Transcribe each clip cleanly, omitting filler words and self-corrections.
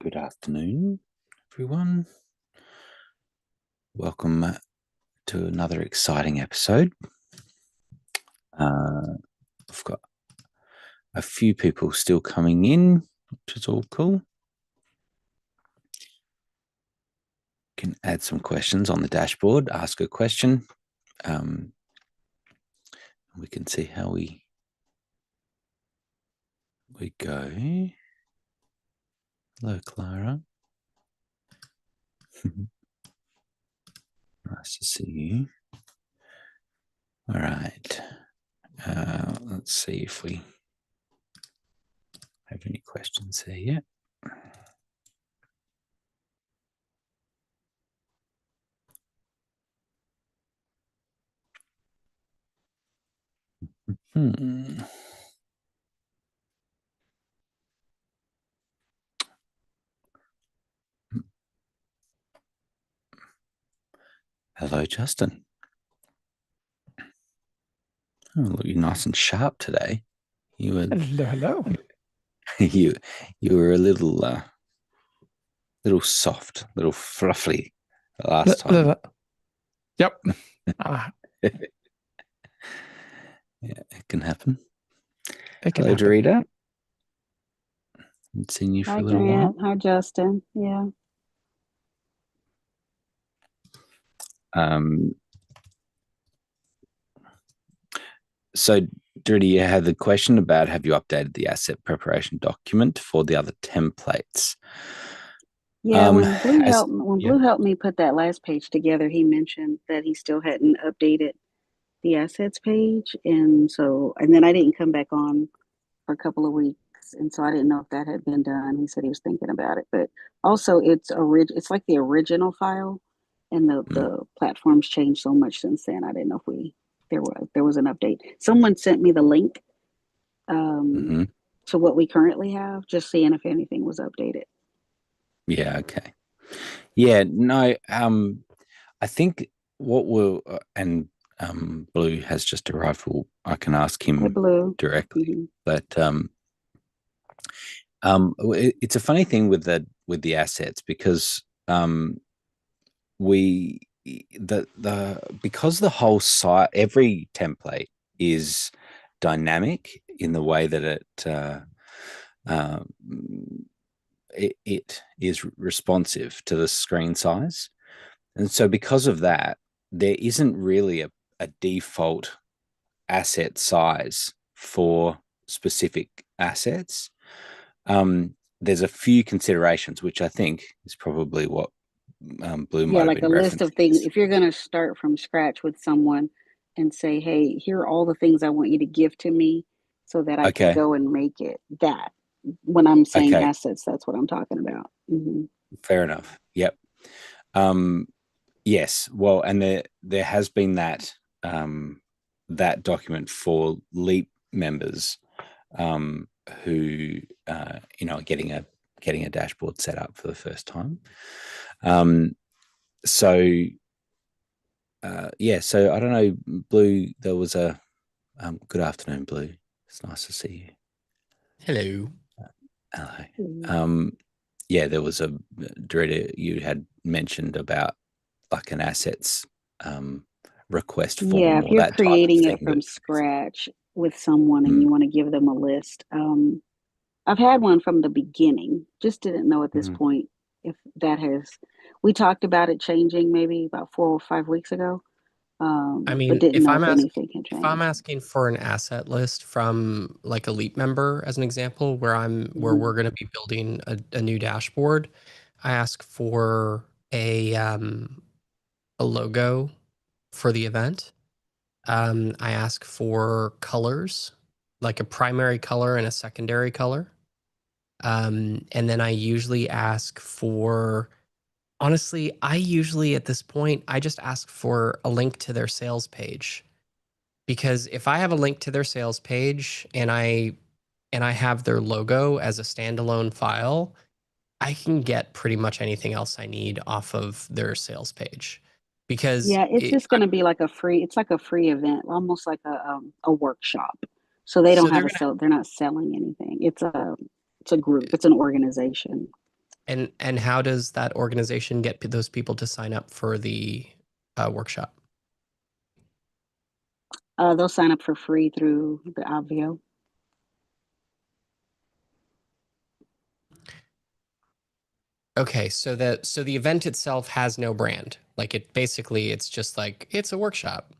Good afternoon, everyone. Welcome to another exciting episode. I've got a few people still coming in, which is all cool. You can add some questions on the dashboard, ask a question. We can see how we go. Hello, Clara. Nice to see you. All right. Let's see if we have any questions there yet. Hello, Justin. Oh, look, you're nice and sharp today. You were hello. you were a little soft, little fluffy last time. Yep. Yeah, it can happen. Hello, Dorita. Haven't seen you for a little while. Hi, Justin. Yeah. So, Dorita, you had the question about have you updated the asset preparation document for the other templates? Yeah, when Blue helped me put that last page together, he mentioned that he still hadn't updated the assets page, and then I didn't come back on for a couple of weeks, and so I didn't know if that had been done. He said he was thinking about it, but also it's like the original file, and the platform's changed so much since then. I didn't know if there was an update. Someone sent me the link to what we currently have, just seeing if anything was updated. Yeah. Okay. Yeah. No. I think what will and Blue has just arrived. I can ask him directly, but it's a funny thing with the assets because because the whole site, every template is dynamic in the way that it is responsive to the screen size. And so because of that, there isn't really a default asset size for specific assets. There's a few considerations, which I think is probably what Blue might have like been a list of things. If you're going to start from scratch with someone and say, hey, here are all the things I want you to give to me so that I can go and make it. That when I'm saying assets, that's what I'm talking about. Fair enough. Yep. Yes. Well, and there has been that that document for LEAP members who are getting a dashboard set up for the first time. So I don't know, Blue. There was a good afternoon, Blue. It's nice to see you. Hello. Hello. There was a Dorita, you had mentioned about like an assets request form. Yeah, if you're creating it from scratch with someone and you want to give them a list. I've had one from the beginning, just didn't know at this point if that we talked about it changing maybe about 4 or 5 weeks ago. I mean, but didn't know if anything had changed. If I'm asking for an asset list from like a LEAP member, as an example, where we're going to be building a new dashboard, I ask for a logo for the event. I ask for colors, like a primary color and a secondary color. And then I usually ask for, honestly, at this point, I just ask for a link to their sales page. Because if I have a link to their sales page and I have their logo as a standalone file, I can get pretty much anything else I need off of their sales page. Because it's just going to be like a free event, almost like a workshop. So they don't they're not selling anything. It's a group, it's an organization. And how does that organization get those people to sign up for the workshop? They'll sign up for free through the Obvio. Okay, so the event itself has no brand. Like it basically it's just like it's a workshop.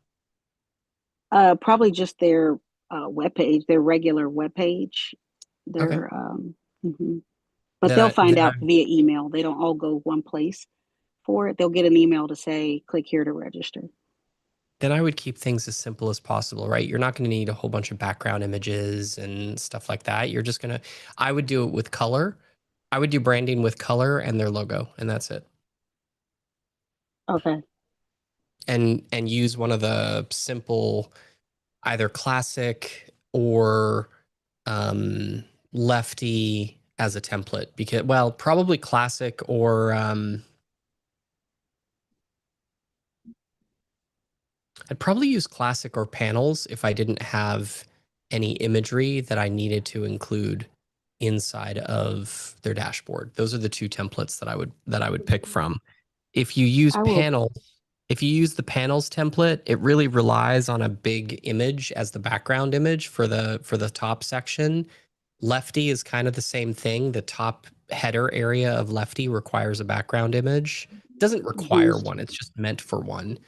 Probably just their webpage, their regular webpage. Okay. Their mhm. But they'll find Then I out via email. They don't all go one place for it. They'll get an email to say, click here to register. then I would keep things as simple as possible, right? You're not going to need a whole bunch of background images and stuff like that. You're just going to I would do it with color. I would do branding with color and their logo, and that's it. Okay. And use one of the simple either classic or um, lefty as a template because, well, probably classic or I'd probably use classic or panels if I didn't have any imagery that I needed to include inside of their dashboard. Those are the two templates that I would pick from. If you use I will. panels, if you use the panels template, it really relies on a big image as the background image for the top section. Lefty is kind of the same thing. The top header area of Lefty requires a background image. It doesn't Mhm, require one, it's just meant for one.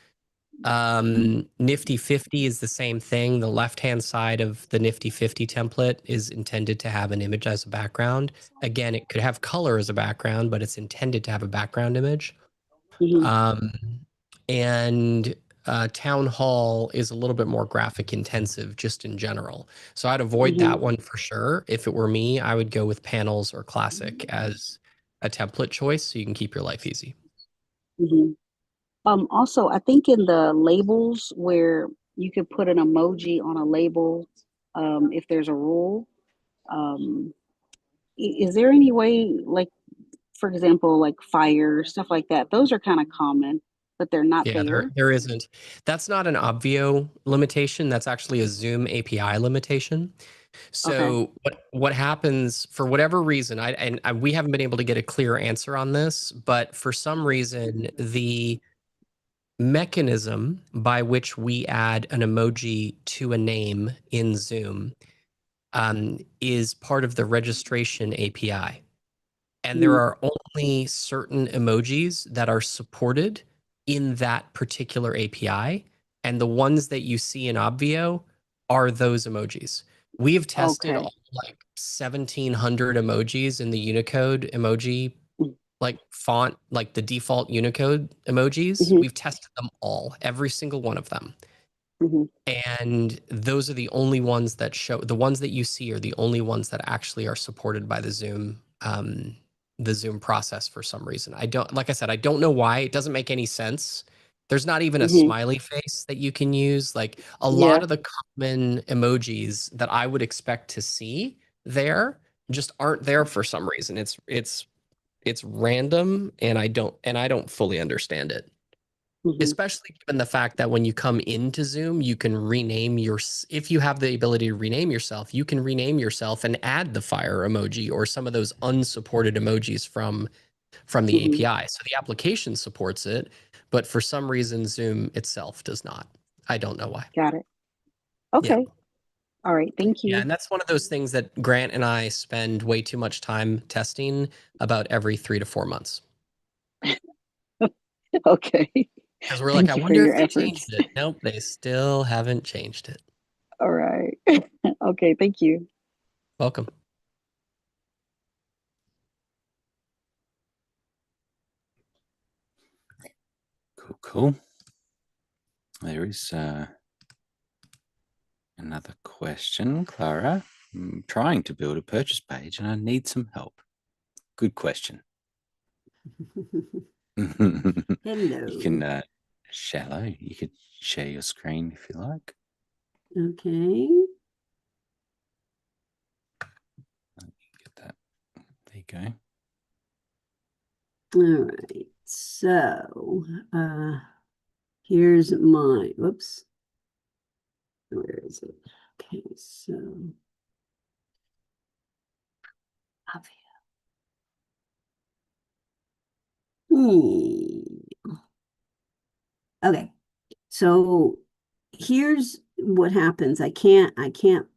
Nifty 50 is the same thing. The left-hand side of the Nifty 50 template is intended to have an image as a background. Again, it could have color as a background, but it's intended to have a background image. mhm, Um, and Town Hall is a little bit more graphic intensive just in general. So I'd avoid mhm, that one for sure. If it were me, I would go with panels or classic as a template choice so you can keep your life easy. mhm. Also, I think in the labels where you could put an emoji on a label, if there's a rule, um, is there any way, like, for example, like fire, stuff like that? Those are kind of common, but they're not Yeah, there. there isn't. That's not an Obvio limitation. That's actually a Zoom API limitation. Okay. So what happens for whatever reason, we haven't been able to get a clear answer on this, but for some reason, the mechanism by which we add an emoji to a name in Zoom is part of the registration API. And there Mm, are only certain emojis that are supported in that particular API. And the ones that you see in Obvio are those emojis. We have tested okay. all like 1,700 emojis in the Unicode emoji, like font, like the default Unicode emojis. Mm-hmm, We've tested them all, every single one of them. hmm. And those are the only ones that show the ones that you see are the only ones that actually are supported by the Zoom process for some reason. I don't, like I said, I don't know why. It doesn't make any sense. There's not even a Hmm. smiley face that you can use. Like a lot Yeah. of the common emojis that I would expect to see there just aren't there for some reason. It's random and I don't fully understand it. Hmm. Especially given the fact that when you come into Zoom, you can rename if you have the ability to rename yourself, you can rename yourself and add the fire emoji or some of those unsupported emojis from the Hmm. API. So the application supports it, but for some reason Zoom itself does not. I don't know why. Got it. Yeah. Okay. All right. Thank Yeah, you. and that's one of those things that Grant and I spend way too much time testing about every 3 to 4 months. Okay. Because we're like, I Thank you for wonder your if they efforts. changed it. Nope, they still haven't changed it. All right. Okay. Thank you. Welcome. Cool, cool. There is another question, Clara. I'm trying to build a purchase page and I need some help. Good question. Hello. You can shallow. You could share your screen if you like. Okay. Get that. There you go. All right. So here's my, whoops. Where is it? Okay, so Obvio. Okay, so here's what happens. I can't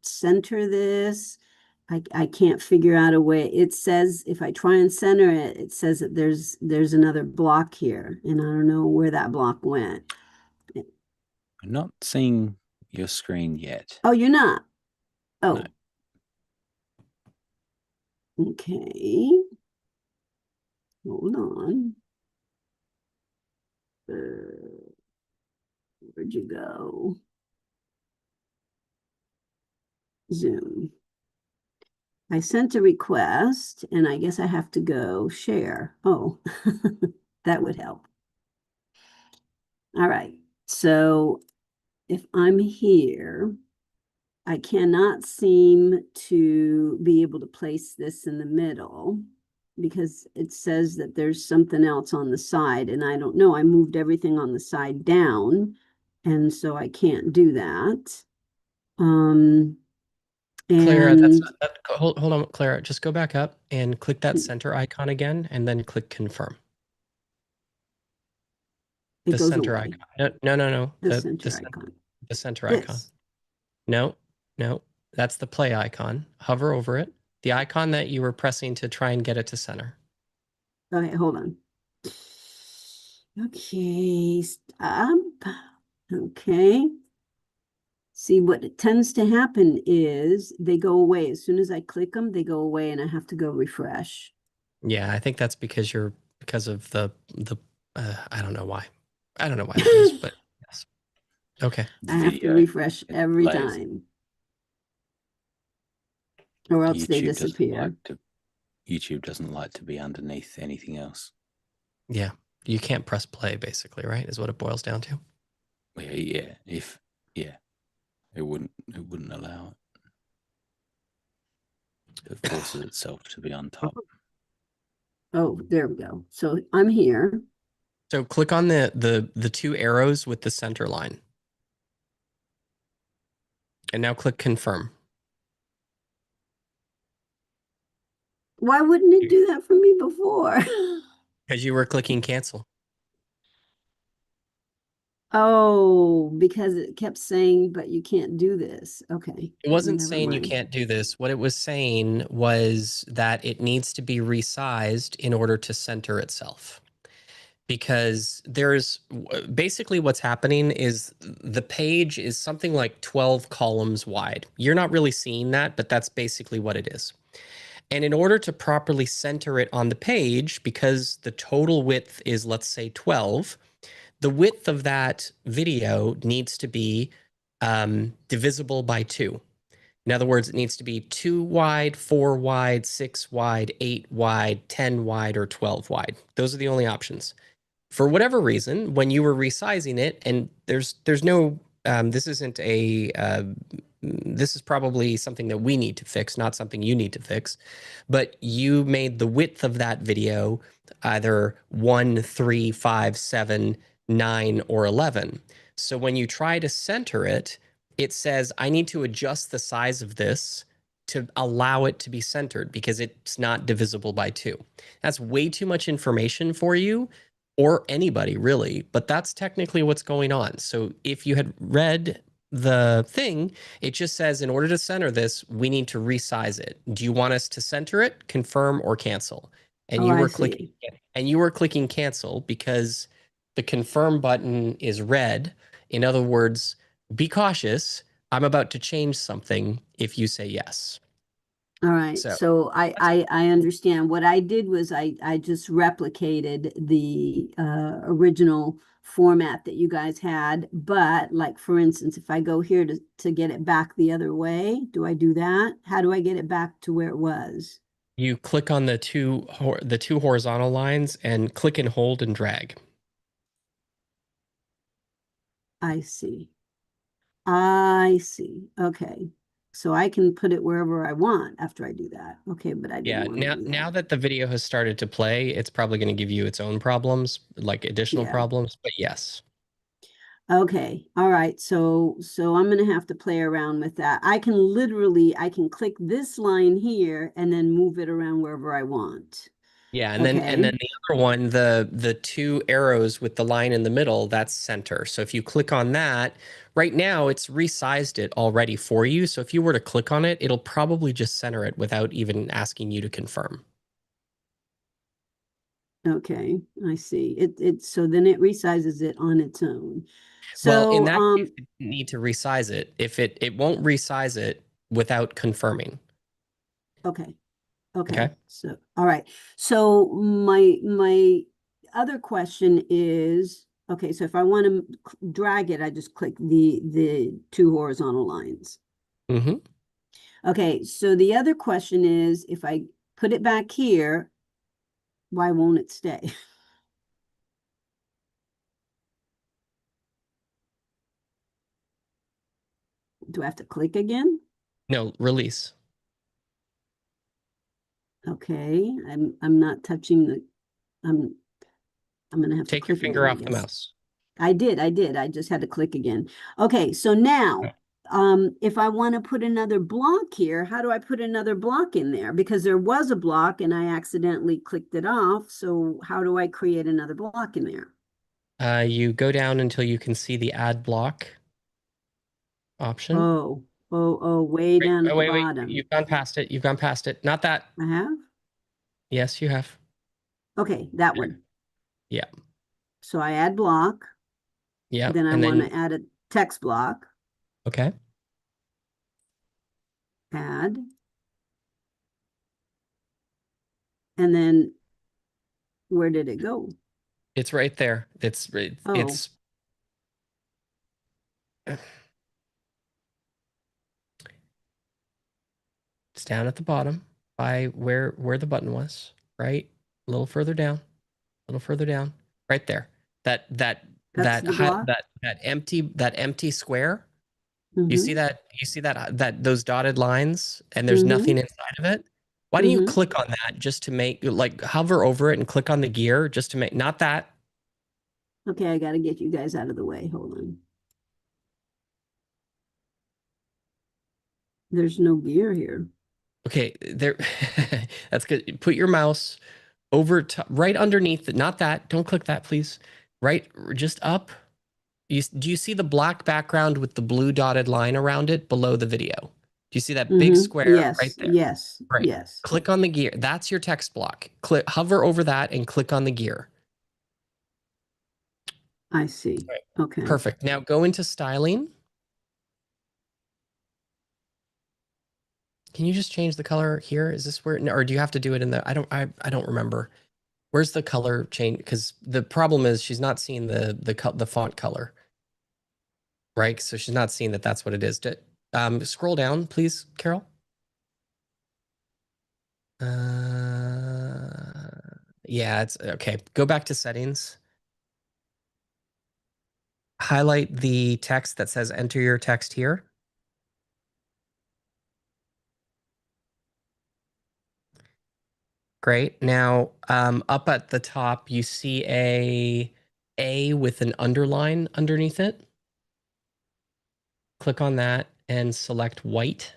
center this. I can't figure out a way. It says if I try and center it, it says that there's another block here, and I don't know where that block went. I'm not seeing your screen yet. Oh, you're not? Oh. No. Okay. Hold on. Where'd you go? Zoom. I sent a request, and I guess I have to go share. Oh, that would help. All right. So if I'm here, I cannot seem to be able to place this in the middle because it says that there's something else on the side, and I don't know. I moved everything on the side down, and so I can't do that. Clara, that's And not that, hold on, Clara. Just go back up and click that center icon again, and then click confirm. it The goes center away. icon. No. The center icon. The center icon. This. No. That's the play icon. Hover over it. The icon that you were pressing to try and get it to center. Okay, hold on. Okay, stop. Okay. See, what tends to happen is they go away. As soon as I click them, they go away and I have to go refresh. Yeah, I think that's because of the I don't know why. I don't know why that is, but yes. Okay. I have to refresh every time. Or else they disappear. YouTube doesn't like to be underneath anything else. Yeah. You can't press play, basically, right? Is what it boils down to. Yeah. It wouldn't allow it. It forces itself to be on top. Oh, there we go. So I'm here. So click on the two arrows with the center line. And now click confirm. Why wouldn't it do that for me before? Because you were clicking cancel. Oh, because it kept saying, but you can't do this. Okay. It wasn't Never saying you mind. can't do this. What it was saying was that it needs to be resized in order to center itself. Because there's basically what's happening is the page is something like 12 columns wide. You're not really seeing that, but that's basically what it is. And in order to properly center it on the page, because the total width is, let's say, 12, the width of that video needs to be divisible by 2. In other words, it needs to be 2 wide, 4 wide, 6 wide, 8 wide, 10 wide, or 12 wide. Those are the only options. For whatever reason, when you were resizing it, and there's no, this isn't a, this is probably something that we need to fix, not something you need to fix, but you made the width of that video either 1, 3, 5, 7, 9, or 11. So when you try to center it, it says, I need to adjust the size of this to allow it to be centered because it's not divisible by 2. That's way too much information for you or anybody really, but that's technically what's going on. So if you had read the thing, it just says in order to center this, we need to resize it. Do you want us to center it, confirm, or cancel? And you were clicking cancel because the confirm button is red. In other words, be cautious. I'm about to change something if you say yes. All right. So I understand. What I did was I just replicated the original format that you guys had. But like, for instance, if I go here to get it back the other way, do I do that? How do I get it back to where it was? You click on the two horizontal lines and click and hold and drag. I see. I see. Okay. So I can put it wherever I want after I do that. Okay, but I didn't want to do that. Now that the video has started to play, it's probably going to give you its own problems, like additional problems, but yes. Okay. All right. So I'm going to have to play around with that. I can click this line here and then move it around wherever I want. Yeah, and Okay. then the other one, the two arrows with the line in the middle, that's center. So if you click on that, right now it's resized it already for you. So if you were to click on it, it'll probably just center it without even asking you to confirm. Okay, I see. So then it resizes it on its own. Well, in So that case, you need to resize it. If it won't resize it without confirming. okay. Okay. Okay. So all right. So my other question is, okay, so if I want to drag it, I just click the two horizontal lines. Mm-hmm. Okay, so the other question is, if I put it back here, why won't it stay? Do I have to click again? No, release. Okay, I'm not touching the, I'm gonna have to Take your click finger again, I off the guess. mouse. I did. I just had to click again. Okay, so now, if I want to put another block here, how do I put another block in there? Because there was a block and I accidentally clicked it off. So how do I create another block in there? You go down until you can see the add block option. Oh, way Wait, down at oh, the wait. bottom. You've gone past it. You've gone past it. Not that. I have? Yes, you have. Okay, that There. one. Yeah. So I add block. Yeah. Then I And want then, to add a text block. okay. Add. And then where did it go? It's right there. Oh, It's down at the bottom by where the button was, right? A little further down, a little further down, right there. That that that's that the high, block. that empty square. You see Mm-hmm. that? You see that those dotted lines, and there's Mm-hmm. nothing inside of it. Why don't you Mm-hmm. click on that just to make, like, hover over it and click on the gear just to make, not that. Okay, I got to get you guys out of the way. Hold on. There's no gear here. Okay, there. That's good. Put your mouse over right underneath it. Not that. Don't click that, please. Right, just up. Do you see the black background with the blue dotted line around it below the video? Do you see that big Mm-hmm. square right Yes, there? yes, Right. yes. Click on the gear. That's your text block. Click, hover over that and click on the gear. I see. Right. Okay. Perfect. Now go into styling. Can you just change the color here? Is this where, or do you have to do it in the, I don't remember. Where's the color change? Because the problem is she's not seeing the font color, right? So she's not seeing that that's what it is. Scroll down, please, Carol. Yeah, it's okay. Go back to settings. Highlight the text that says enter your text here. Great. Now, up at the top, you see A with an underline underneath it. Click on that and select white,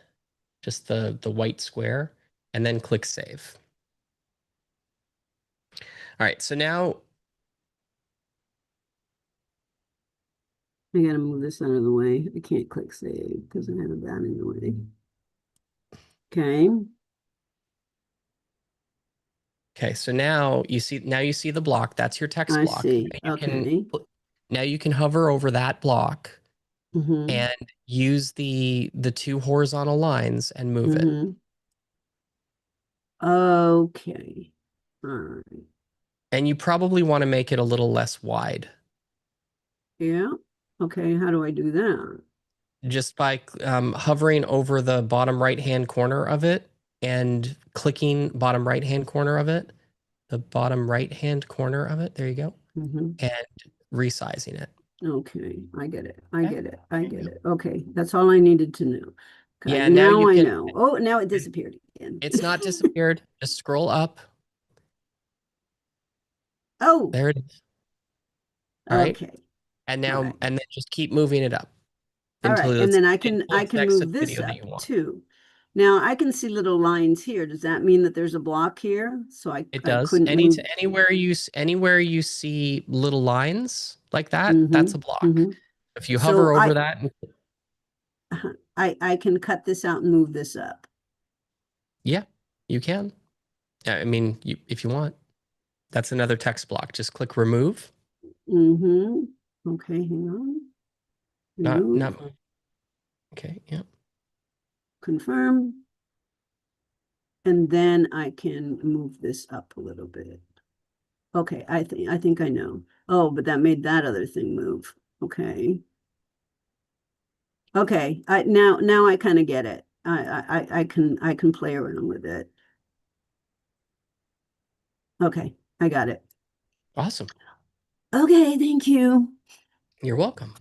just the white square, and then click save. All right, so now I gotta move this out of the way. I can't click save because I have that in the way. Okay. okay, so now you see the block. That's your text I block. see. Okay. Now you can hover over that block Mm-hmm. and use the two horizontal lines and move it. Mm-hmm. Okay. All right. And you probably want to make it a little less wide. Yeah. Okay. How do I do that? Just by hovering over the bottom right hand corner of it and clicking bottom right hand corner of it, the bottom right hand corner of it. There you go. Mm-hmm. And resizing it. Okay. I get it. I Okay. get it. I get it. Okay. That's all I needed to know. Okay. Yeah, now Now you I can. know. Oh, now it disappeared again. It's not disappeared. Just scroll up. Oh, There it is. All right. okay. And All now, right. and then just keep moving it up All right. until And then I it can exits the move this video that up you want. too. Now I can see little lines here. Does that mean that there's a block here? So I does. couldn't move. Anywhere you see little lines like that, Mhm, that's a block. mhm. If you So hover over that, I can cut this out and move this up. yeah, you can. I mean, if you want, that's another text block. Just click remove. Mm-hmm. Okay, hang on. Remove. Not move. Okay, yeah. Confirm. And then I can move this up a little bit. Okay, I think I know. Oh, but that made that other thing move. Okay. Okay, now I kind of get it. I can play around with it. Okay, I got it. Awesome. Okay, thank you. You're welcome.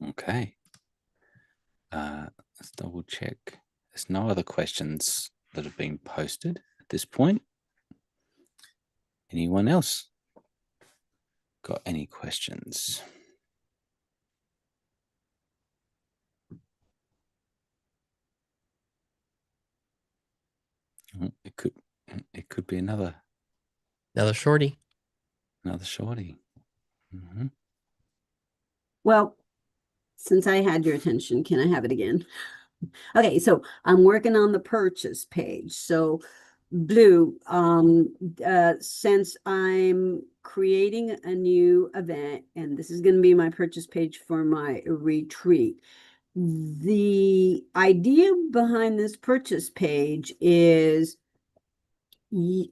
Okay. Let's double check. There's no other questions that have been posted at this point. Anyone else got any questions? It could be another shorty. Another shorty. Mm-hmm. Well, since I had your attention, can I have it again? Okay, so I'm working on the purchase page. So Blue, since I'm creating a new event, and this is going to be my purchase page for my retreat, the idea behind this purchase page is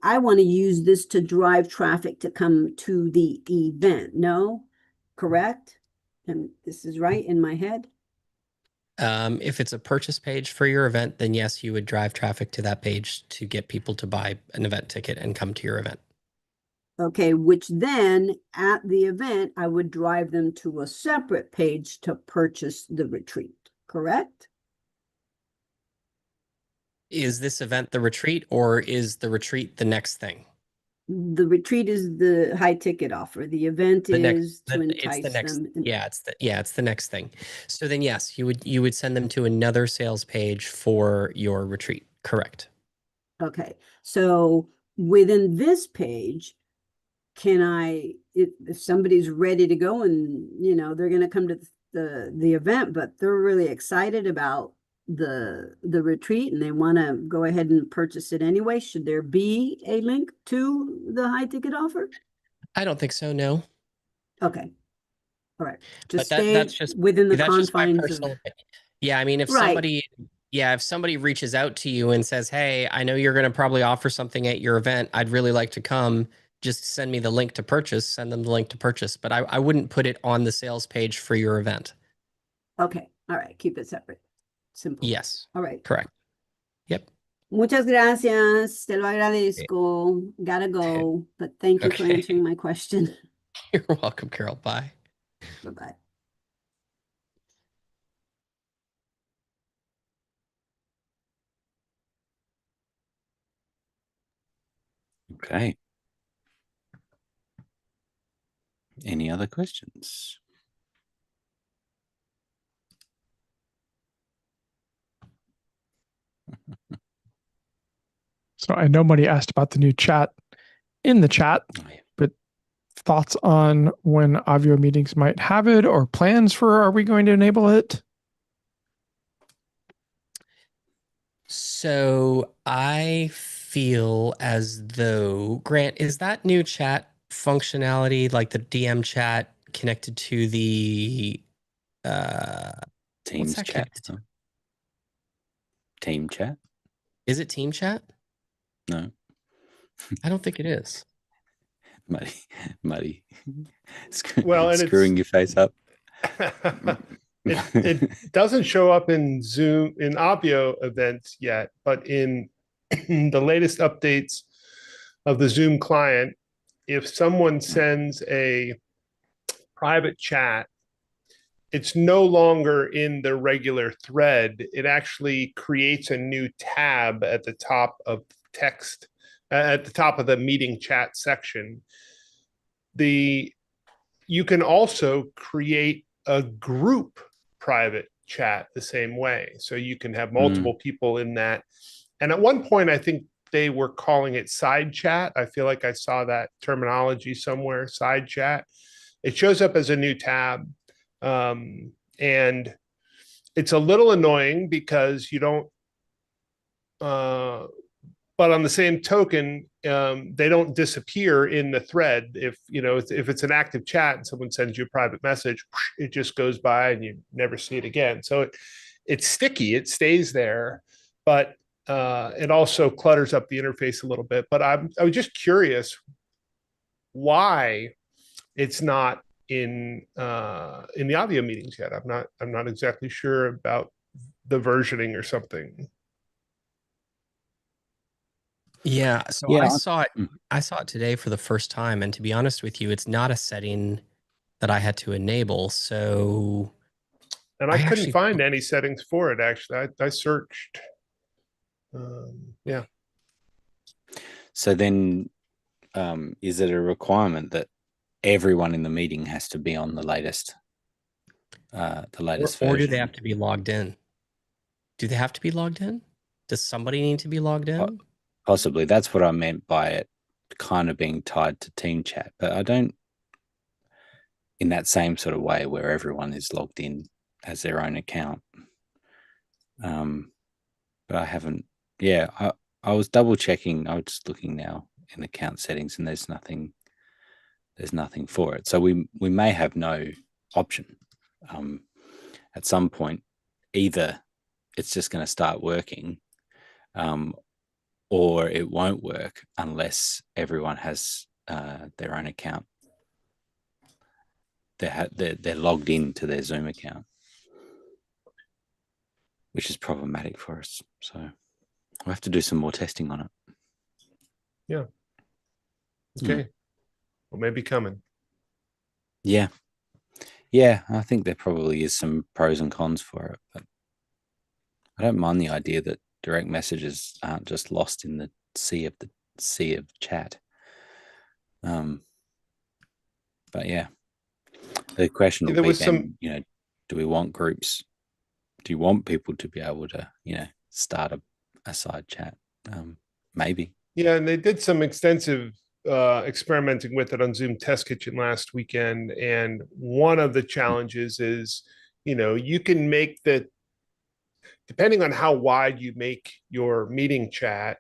I want to use this to drive traffic to come to the event. No? Correct? And this is right in my head? If it's a purchase page for your event, then yes, you would drive traffic to that page to get people to buy an event ticket and come to your event. Okay, which then at the event, I would drive them to a separate page to purchase the retreat, correct? Is this event the retreat, or is the retreat the next thing? The retreat is the high ticket offer. The event is to entice them. It's the next thing. So then yes, you would send them to another sales page for your retreat. Correct. Okay, so within this page, can I, if somebody's ready to go and, they're going to come to the event, but they're really excited about the retreat and they want to go ahead and purchase it anyway, should there be a link to the high ticket offer? I don't think so, no. Okay. All right. Just But stay within the confines of. Yeah, I mean, if Right. somebody reaches out to you and says, "Hey, I know you're going to probably offer something at your event. I'd really like to come. Just send me the link to purchase." Send them the link to purchase. But I wouldn't put it on the sales page for your event. Okay. All right. Keep it separate. Simple. Yes. All right. Correct. Yep. Muchas gracias. Te lo agradezco. Gotta go. But thank you for answering my question. You're welcome, Carol. Bye. Bye-bye. Okay. Any other questions? So I know nobody asked about the new chat in the chat, but thoughts on when Obvio meetings might have it, or plans for, are we going to enable it? So I feel as though, Grant, is that new chat functionality, like the DM chat, connected to the Teams chat? Team chat? Is it team chat? No. I don't think it is. Muddy. Well, and screwing your face up. It doesn't show up in Zoom in Obvio events yet, but in the latest updates of the Zoom client, if someone sends a private chat it's no longer in the regular thread. It actually creates a new tab at the top of text, at the top of the meeting chat section. You can also create a group private chat the same way. So you can have multiple people in that. And at one point, I think they were calling it side chat. I feel like I saw that terminology somewhere, side chat. It shows up as a new tab. And it's a little annoying because you don't, but on the same token, they don't disappear in the thread. If it's an active chat and someone sends you a private message, it just goes by and you never see it again. So it's sticky. It stays there, but it also clutters up the interface a little bit. But I was just curious why it's not in the audio meetings yet. I'm not exactly sure about the versioning or something. Yeah, so I saw it today for the first time, and to be honest with you, it's not a setting that I had to enable. So, and I couldn't find any settings for it. Actually, I searched. Yeah. So then, is it a requirement that everyone in the meeting has to be on the latest version? Or do they have to be logged in? Do they have to be logged in? Does somebody need to be logged in? Possibly. That's what I meant by it kind of being tied to team chat, but I don't in that same sort of way where everyone is logged in as their own account. But I haven't. Yeah, I was double checking. I was just looking now in account settings, and there's nothing for it. So we may have no option. At some point, either it's just going to start working, or it won't work unless everyone has their own account. They're logged into their Zoom account, which is problematic for us. So we'll have to do some more testing on it. Yeah. Okay. Well, maybe coming. Yeah. Yeah, I think there probably is some pros and cons for it, but I don't mind the idea that direct messages aren't just lost in the sea of chat. But yeah, the question will be then, do we want groups? Do you want people to be able to, start a side chat? Maybe. Yeah, and they did some extensive experimenting with it on Zoom Test Kitchen last weekend. And one of the challenges is, you can make depending on how wide you make your meeting chat,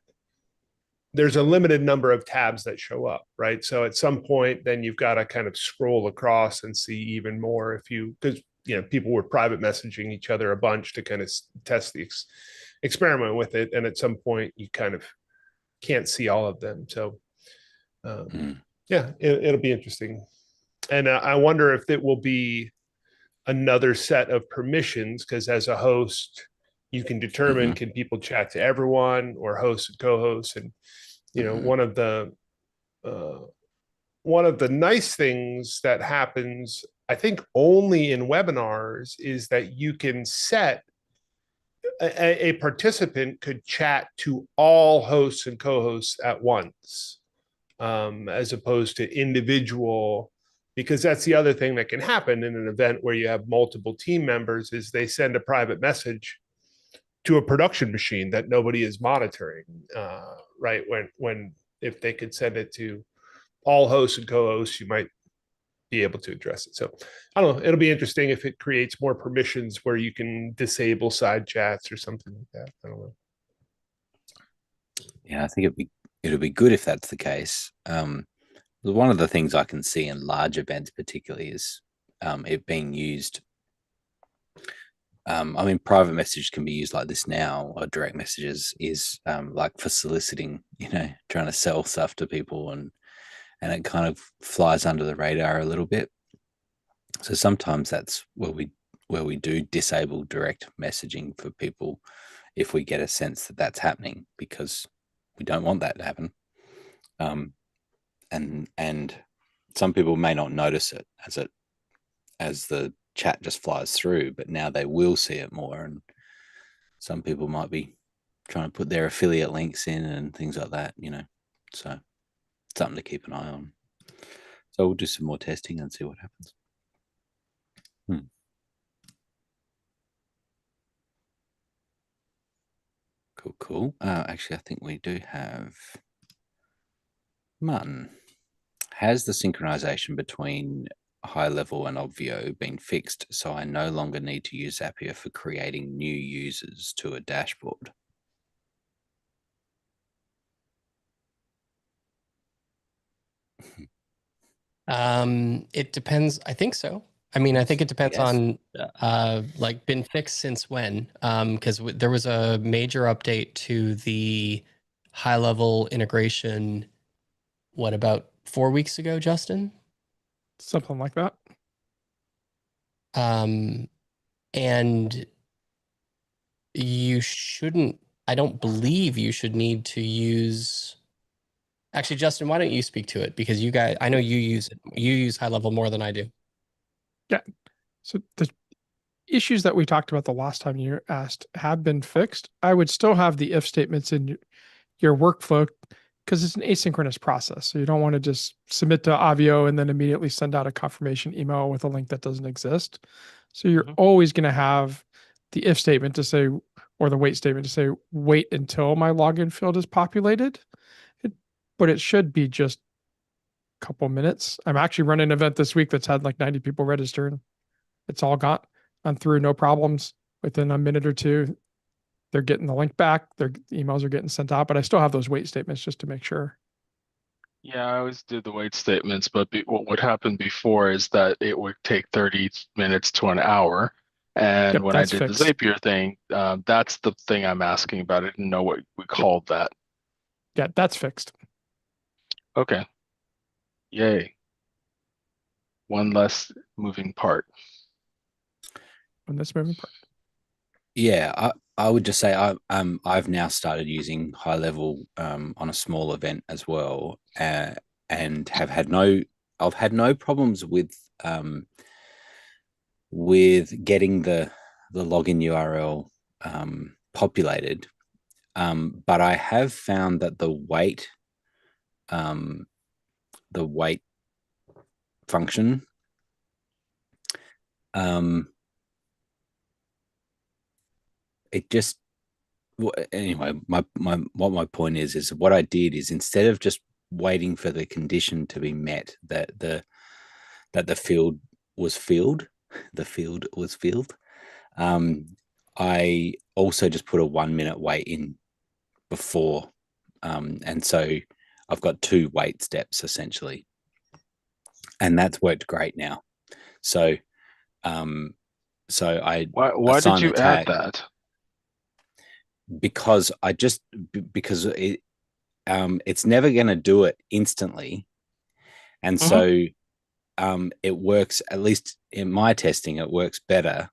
there's a limited number of tabs that show up, right? So at some point, then you've got to kind of scroll across and see even more because people were private messaging each other a bunch to kind of test the experiment with it. And at some point, you kind of can't see all of them. So yeah, it'll be interesting. And I wonder if it will be another set of permissions, because as a host, you can determine can people chat to everyone or host and co-host. And one of the nice things that happens, I think only in webinars, is that you can set a participant could chat to all hosts and co-hosts at once, as opposed to individual, because that's the other thing that can happen in an event where you have multiple team members is they send a private message to a production machine that nobody is monitoring, right? When if they could send it to all hosts and co-hosts, you might be able to address it. So I don't know. It'll be interesting if it creates more permissions where you can disable side chats or something like that. I don't know. Yeah, I think it'll be good if that's the case. One of the things I can see in large events, particularly, is it being used. Private message can be used like this now, or direct messages is like for soliciting, trying to sell stuff to people, and it kind of flies under the radar a little bit. So sometimes that's where we do disable direct messaging for people if we get a sense that that's happening, because we don't want that to happen. And some people may not notice it as the chat just flies through, but now they will see it more. And some people might be trying to put their affiliate links in and things like that, so something to keep an eye on. So we'll do some more testing and see what happens. Cool. Actually, I think we do have Martin. Has the synchronization between high level and Obvio been fixed, so I no longer need to use Zapier for creating new users to a dashboard? It depends. I think so. I mean, I think it depends on like been fixed since when, because there was a major update to the high level integration. What, about 4 weeks ago, Justin? Something like that. And you shouldn't, I don't believe you should need to use. Actually, Justin, why don't you speak to it? Because you guys, I know you use high level more than I do. Yeah. So the issues that we talked about the last time you asked have been fixed. I would still have the if statements in your workflow because it's an asynchronous process. So you don't want to just submit to Avio and then immediately send out a confirmation email with a link that doesn't exist. So you're always going to have the if statement to say, or the wait statement to say, wait until my login field is populated. But it should be just a couple minutes. I'm actually running an event this week that's had like 90 people registered. It's all gone through, no problems. Within a minute or two, they're getting the link back. Their emails are getting sent out, but I still have those wait statements just to make sure. Yeah, I always did the wait statements, but what would happen before is that it would take 30 minutes to an hour. And Yep, when I that's did fixed. the Zapier thing, that's the thing I'm asking about. I didn't know what we called that. Yeah, that's fixed. Okay. Yay. One less moving part. On this moving part. Yeah, I would just say I've now started using high level on a small event as well, and I've had no problems with getting the login URL populated, but I have found that the wait function it just anyway what my point is what I did is, instead of just waiting for the condition to be met that the field was filled, I also just put a 1 minute wait in before, and so I've got 2 wait steps essentially, and that's worked great now. So Why did you add that? Because it's never going to do it instantly, and so it works, at least in my testing, it works better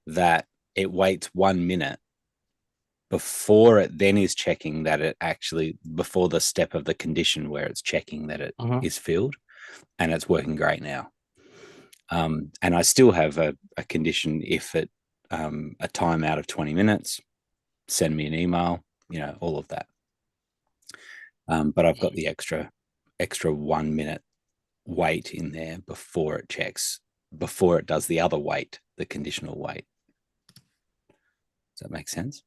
that it waits 1 minute before it then is checking that it actually, before the step of the condition where it's checking that it is filled, and it's working great now. And I still have a condition: if it a timeout of 20 minutes, send me an email, all of that. But I've got the extra 1 minute wait in there before it checks, before it does the other wait, the conditional wait. Does that make sense?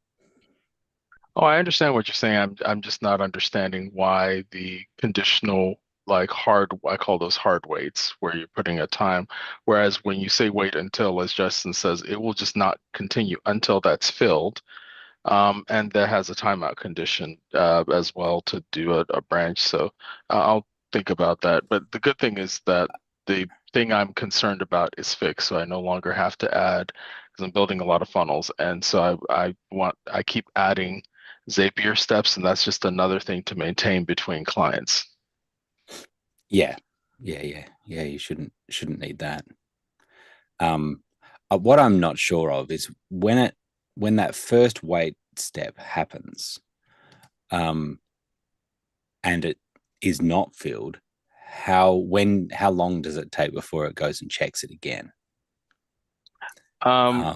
Oh, I understand what you're saying. I'm just not understanding why the conditional, like hard, I call those hard waits, where you're putting a time. Whereas when you say wait until, as Justin says, it will just not continue until that's filled. And that has a timeout condition as well to do a branch. So I'll think about that. But the good thing is that the thing I'm concerned about is fixed. So I no longer have to add, because I'm building a lot of funnels. And so I keep adding Zapier steps, and that's just another thing to maintain between clients. Yeah. You shouldn't need that. What I'm not sure of is when that first wait step happens, and it is not filled, how long does it take before it goes and checks it again?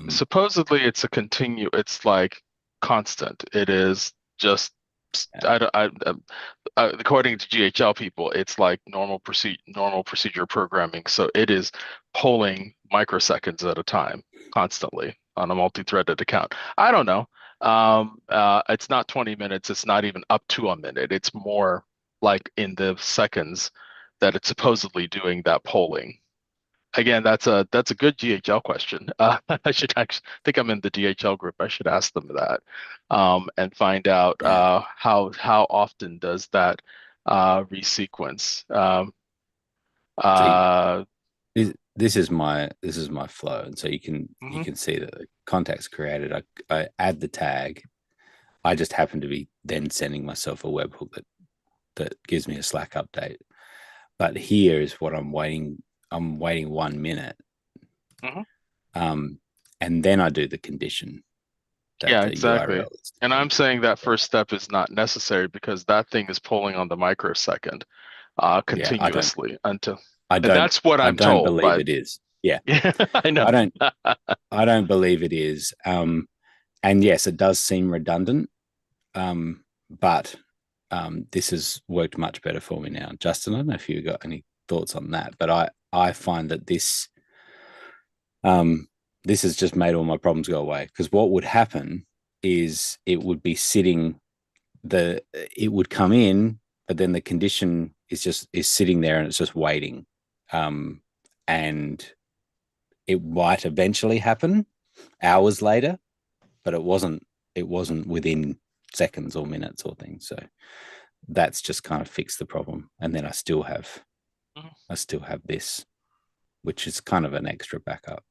Supposedly it's it's like constant. It is just, I don't, according to GHL people, it's like normal procedure programming. So it is polling microseconds at a time, constantly on a multi-threaded account. I don't know. It's not 20 minutes. It's not even up to a minute. It's more like in the seconds that it's supposedly doing that polling. Again, that's a good GHL question. I should actually think I'm in the DHL group. I should ask them that, and find out how often does that resequence. This is my flow, and so you can see that the contact's created. I add the tag. I just happen to be then sending myself a webhook that gives me a Slack update. But here is what I'm waiting. I'm waiting 1 minute, and then I do the condition. Yeah, exactly. And I'm saying that first step is not necessary because that thing is pulling on the microsecond continuously until. That's what I'm told. I don't believe it is. Yeah, I know. I don't believe it is. And yes, it does seem redundant. But this has worked much better for me now. Justin, I don't know if you got any thoughts on that, but I find that this has just made all my problems go away, because what would happen is it would be sitting, it would come in, but then the condition is sitting there and it's just waiting, and it might eventually happen hours later, but it wasn't within seconds or minutes or things. So that's just kind of fixed the problem. And then I still have this, which is kind of an extra backup,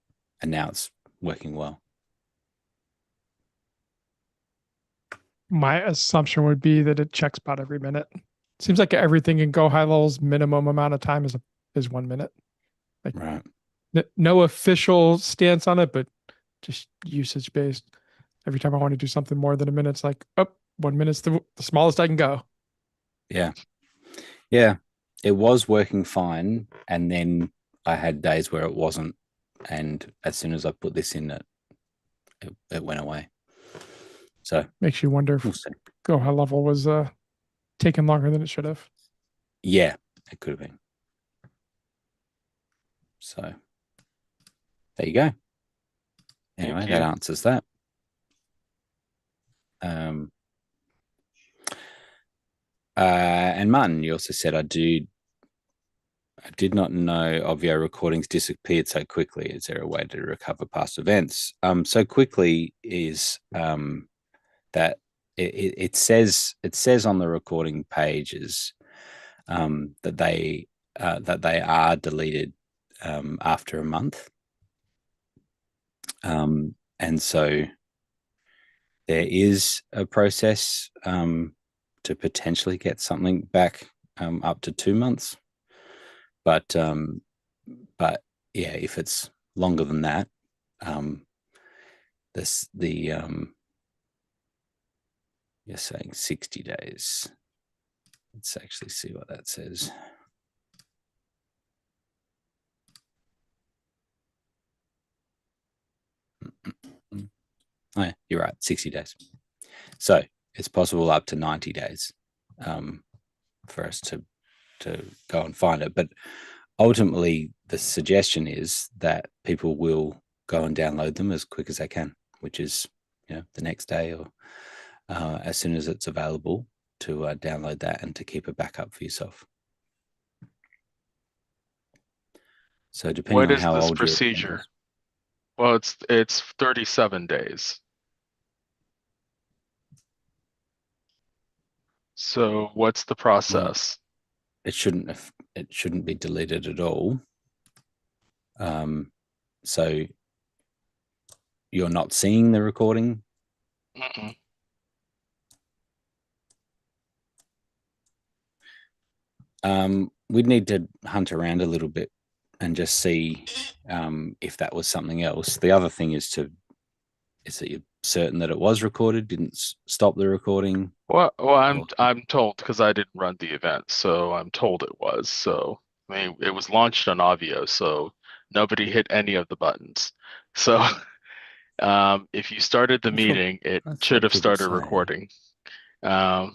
and now it's working well. My assumption would be that it checks about every minute. Seems like everything in Go High Level's minimum amount of time is 1 minute. Like, right. No official stance on it, but just usage based. Every time I want to do something more than a minute, it's like, 1 minute's the smallest I can go. Yeah. Yeah. It was working fine. And then I had days where it wasn't. And as soon as I put this in, it went away. So makes you wonder if Go High Level was taking longer than it should have. Yeah, it could have been. So there you go. Anyway, that answers that. And Martin, you also said, I did not know Obvio recordings disappeared so quickly. Is there a way to recover past events? So quickly is that it says on the recording pages that they are deleted after a month, and so there is a process to potentially get something back up to 2 months, but yeah, if it's longer than that, you're saying 60 days. Let's actually see what that says. Oh, yeah, you're right, 60 days. So it's possible up to 90 days for us to go and find it. But ultimately, the suggestion is that people will go and download them as quick as they can, which is the next day or as soon as it's available, to download that and to keep a backup for yourself. So depending on how old this procedure? Well, it's 37 days. So what's the process? Well, it shouldn't be deleted at all. So you're not seeing the recording? We'd need to hunt around a little bit and just see if that was something else. The other thing is that you're certain that it was recorded, didn't stop the recording. Well, I'm told, because I didn't run the event, so I'm told it was. So I mean, it was launched on Obvio, so nobody hit any of the buttons. So if you started the meeting, it should have started recording. I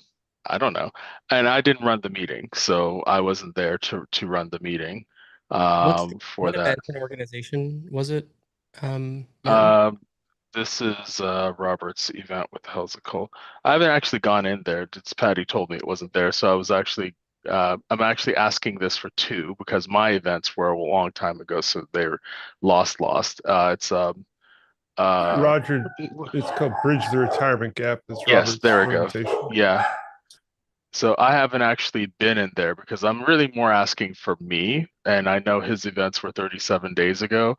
don't know. And I didn't run the meeting, so I wasn't there to run the meeting for what that. event and organization was it, Martin? This is Robert's event with Hell's it called? I haven't actually gone in there. It's Patty told me it wasn't there, so I was actually I'm actually asking this for two because my events were a long time ago, so they're lost. It's Roger, it's called Bridge the Retirement Gap. That's yes, Robert's there we go. organization. Yeah. So I haven't actually been in there because I'm really more asking for me, and I know his events were 37 days ago.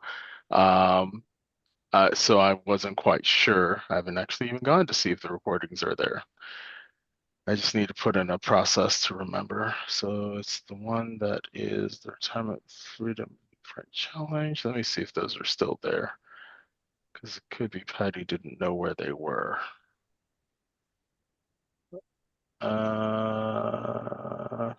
So I wasn't quite sure. I haven't actually even gone to see if the recordings are there. I just need to put in a process to remember. So it's the one that is the Retirement Freedom Print Challenge. Let me see if those are still there. Because it could be Patty didn't know where they were. Oh,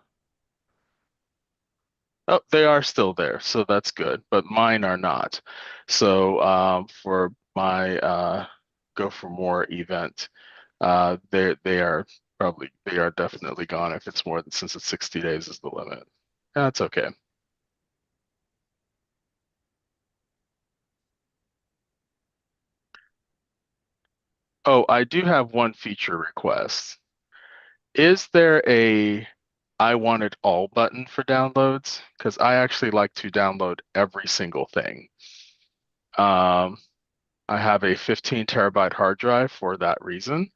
they are still there, so that's good, but mine are not. So for my Go for More event, they are definitely gone if it's more than, since it's 60 days is the limit. That's okay. Oh, I do have one feature request. Is there a I want it all button for downloads? Because I actually like to download every single thing. I have a 15 terabyte hard drive for that reason.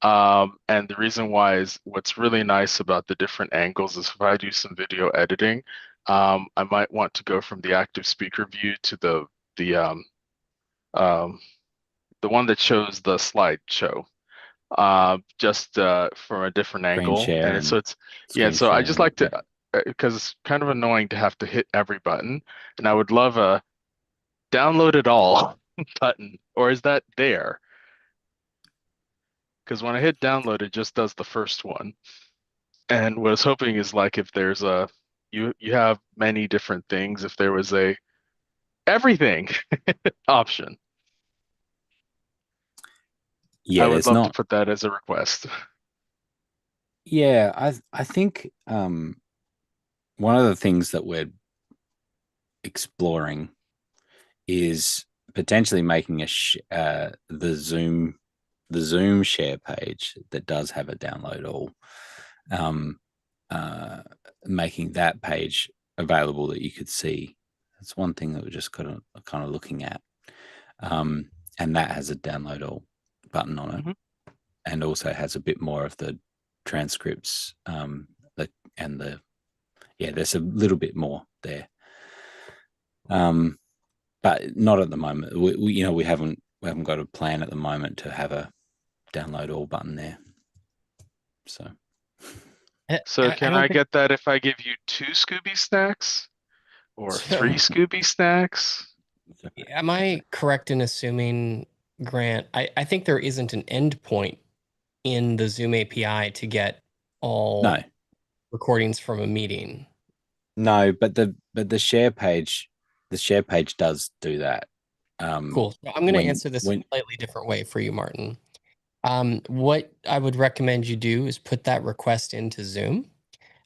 And the reason why is what's really nice about the different angles is if I do some video editing, I might want to go from the active speaker view to the one that shows the slideshow, just from a different Screen angle. share And so and it's yeah. screen So I share just and like to because it's kind of annoying to have to hit every button, and I would love a download it all button, or is that there? Because when I hit download, it just does the first one. And what I was hoping is like if there's a you have many different things, if there was a everything option, I yeah, would there's love to not. put that as a request. Yeah, I think one of the things that we're exploring is potentially making the Zoom share page that does have a download all, um, making that page available that you could see. That's one thing that we're just kind of looking at, and that has a download all button on it, and also has a bit more of the transcripts, and the there's a little bit more there. But not at the moment. We haven't got a plan at the moment to have a download all button there. So Can I get that if I give you 2 Scooby snacks or 3 Scooby snacks? Am I correct in assuming, Grant, I think there isn't an endpoint in the Zoom API to get all recordings from a meeting? No, but the share page does do that. Cool. So I'm going to answer this a slightly different way for you, Martin. What I would recommend you do is put that request into Zoom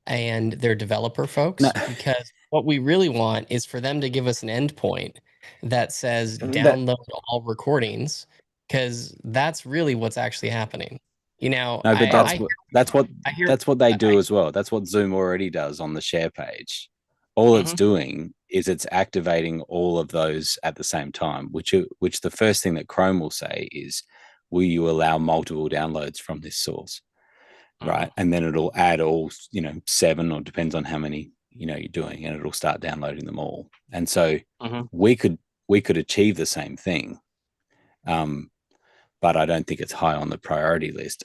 and their developer folks, because what we really want is for them to give us an endpoint that says download all recordings, because that's really what's actually happening. No, but that's what they do as well. That's what Zoom already does on the share page. All it's doing is it's activating all of those at the same time, which the first thing that Chrome will say is, will you allow multiple downloads from this source? Right. And then it'll add all, 7, or depends on how many, you're doing, and it'll start downloading them all. And so we could achieve the same thing. But I don't think it's high on the priority list,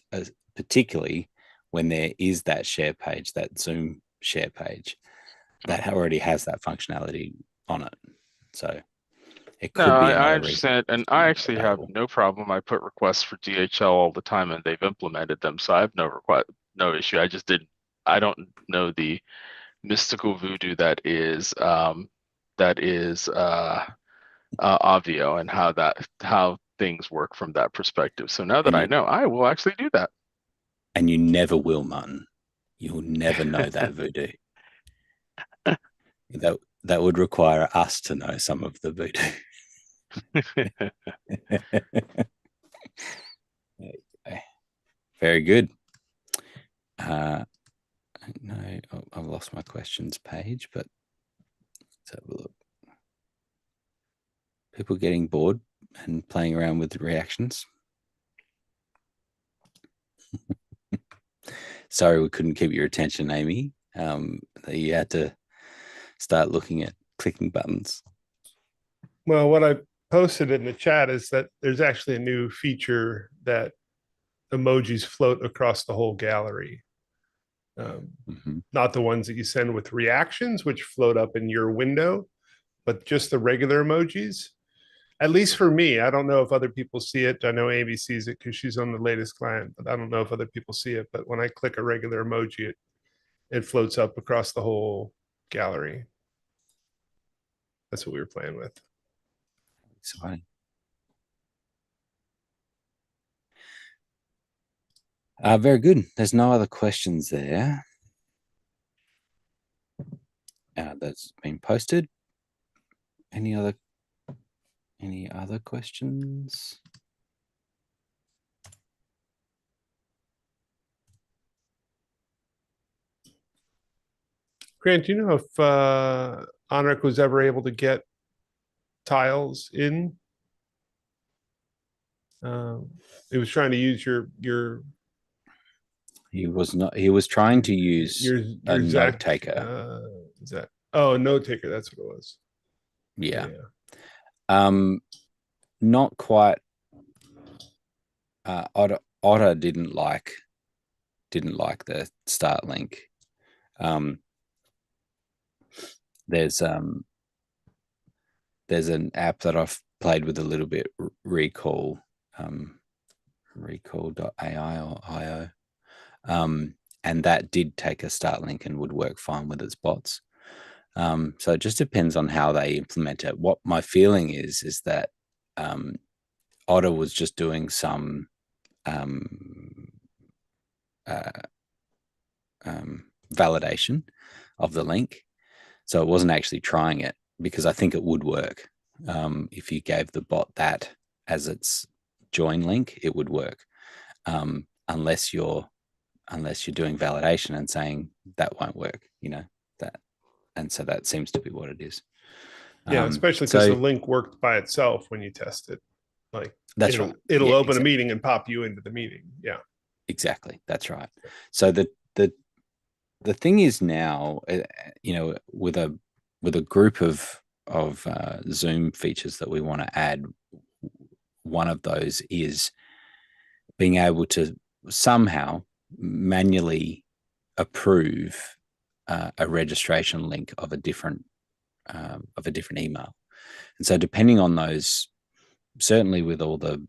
particularly when there is that share page, that Zoom share page that already has that functionality on it. So it could be another I understand, and I actually have no problem. I put requests for DHL all the time, and they've implemented them, so I have no issue. I don't know the mystical voodoo that that is Obvio and how things work from that perspective. So now that I know, I will actually do that. And you never will, Martin. You'll never know that voodoo. That would require us to know some of the voodoo. Very good. No, I've lost my questions page, but let's have a look. People getting bored and playing around with reactions. Sorry, we couldn't keep your attention, Amy. You had to start looking at clicking buttons. Well, what I posted in the chat is that there's actually a new feature that emojis float across the whole gallery. Not the ones that you send with reactions, which float up in your window, but just the regular emojis. At least for me, I don't know if other people see it. I know Amy sees it because she's on the latest client, but I don't know if other people see it. But when I click a regular emoji, it floats up across the whole gallery. That's what we were playing with. Exciting. Very good. There's no other questions there. That's been posted. Any other questions? Grant, do you know if Anrik was ever able to get tiles in? It was trying to use your. He was not. He was trying to use a note taker. Is that? Oh, note taker. That's what it was. Yeah. Not quite. Otter didn't like the start link. There's an app that I've played with a little bit, Recall, recall.ai or IO. And that did take a start link and would work fine with its bots. So it just depends on how they implement it. What my feeling is that Otter was just doing some validation of the link. So it wasn't actually trying it, because I think it would work. If you gave the bot that as its join link, it would work. Unless you're doing validation and saying that won't work, that. And so that seems to be what it is. Yeah, especially because the link worked by itself when you test it. Like that's right. It'll open a meeting and pop you into the meeting. Yeah, exactly. That's right. So the thing is now, with a group of Zoom features that we want to add, one of those is being able to somehow manually approve a registration link of a different email. And so depending on those, certainly with all the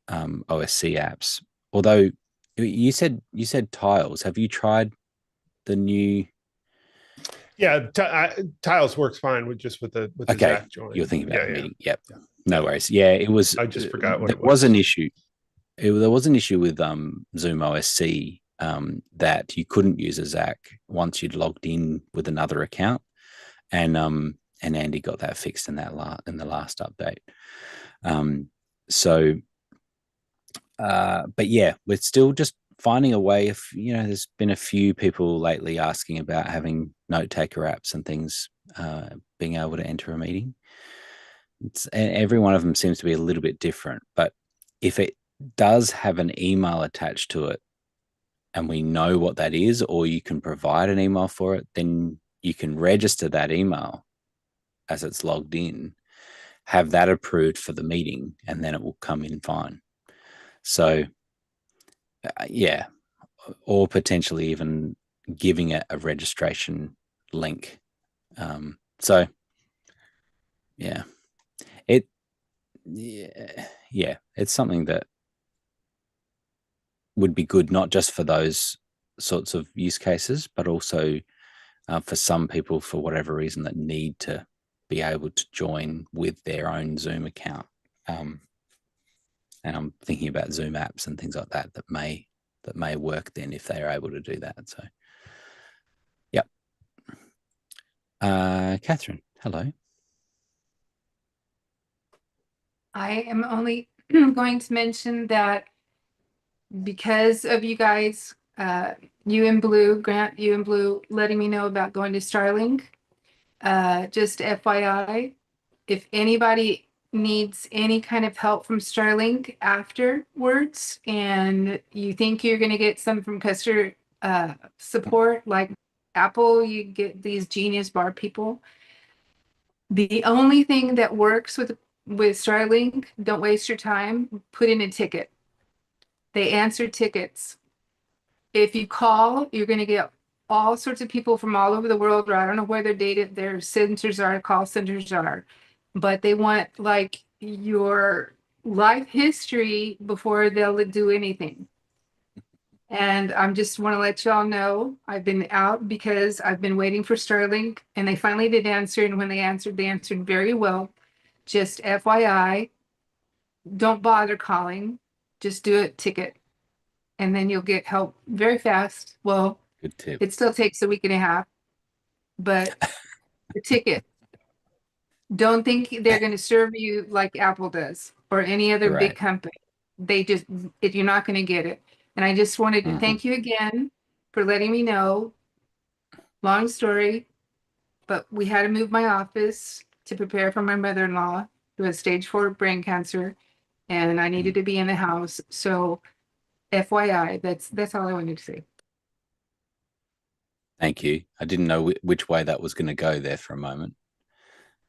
OSC apps, although you said Tiles, have you tried the new? Yeah, Tiles works fine with the okay, Zach join. You're thinking about the meeting. Yep. Yeah. No worries. Yeah, it was. I just forgot what there it was. An issue. There was an issue with Zoom OSC that you couldn't use a Zach once you'd logged in with another account, and Andy got that fixed in the last update. But yeah, we're still just finding a way. If there's been a few people lately asking about having note taker apps and things, being able to enter a meeting. And every one of them seems to be a little bit different, but if it does have an email attached to it and we know what that is, or you can provide an email for it, then you can register that email as it's logged in, have that approved for the meeting, and then it will come in fine. So yeah, or potentially even giving it a registration link. So yeah, it's something that would be good, not just for those sorts of use cases, but also for some people, for whatever reason, that need to be able to join with their own Zoom account. And I'm thinking about Zoom apps and things like that that may work then if they are able to do that. So, yep. Catherine, hello. I am only going to mention that because of you guys, you and Blue, Grant, you and Blue letting me know about going to Starlink, just FYI, if anybody needs any kind of help from Starlink afterwards and you think you're going to get some from customer support, like Apple, you get these Genius Bar people. The only thing that works with Starlink, don't waste your time, put in a ticket. They answer tickets. If you call, you're going to get all sorts of people from all over the world, or I don't know where their centers are, call centers are, but they want like your life history before they'll do anything. And I just want to let y'all know I've been out because I've been waiting for Starlink, and they finally did answer. And when they answered very well. Just FYI, don't bother calling. Just do a ticket, and then you'll get help very fast. Well, good tip. It still takes a week and a half, but the ticket. Don't think they're going to serve you like Apple does or any other big company. You're not going to get it. And I just wanted to thank you again for letting me know. Long story, but we had to move my office to prepare for my mother-in-law who has stage 4 brain cancer, and I needed to be in the house. So FYI, that's all I wanted to say. Thank you. I didn't know which way that was going to go there for a moment.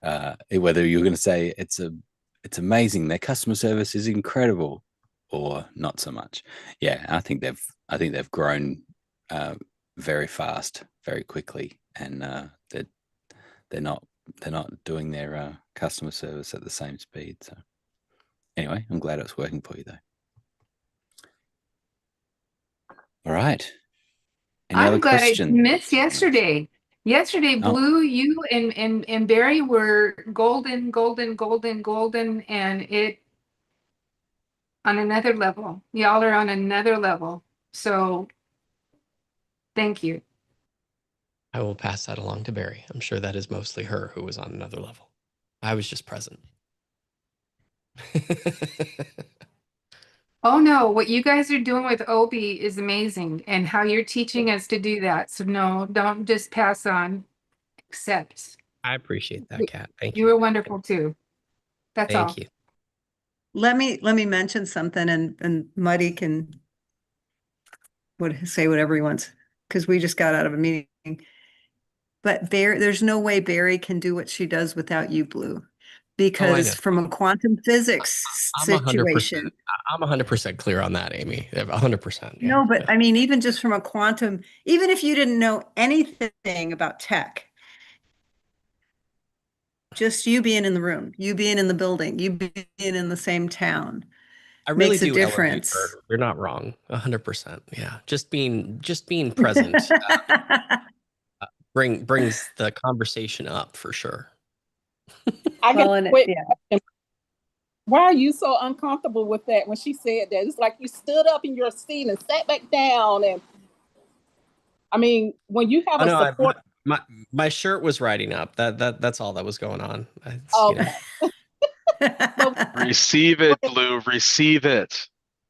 Whether you were going to say it's amazing, their customer service is incredible, or not so much. Yeah, I think they've grown very fast, very quickly, and they're not doing their customer service at the same speed. So anyway, I'm glad it's working for you though. All right. I'm glad I missed yesterday. Yesterday, Blue, you and Barry were golden, and it on another level. Y'all are on another level. So thank you. I will pass that along to Barry. I'm sure that is mostly her who was on another level. I was just present. Oh no, what you guys are doing with Obi is amazing, and how you're teaching us to do that. So no, don't just pass on, accept. I appreciate that, Kat. Thank you. You were wonderful too. That's all. Thank you. Let me mention something, and Muddy can say whatever he wants, because we just got out of a meeting. But there's no way Barry can do what she does without you, Blue. Because from a quantum physics situation. I'm 100% clear on that, Amy. 100%. Yeah. No, but I mean, even just from a quantum, even if you didn't know anything about tech, just you being in the room, you being in the building, you being in the same town, I really makes do a difference. You're not wrong. 100%. Yeah. Just being present brings the conversation up for sure. I get why are you so uncomfortable with that when she said that? It's like you stood up in your seat and sat back down. And I mean, when you have support. My shirt was riding up. That's all that was going on. Receive it, Blue. Receive it.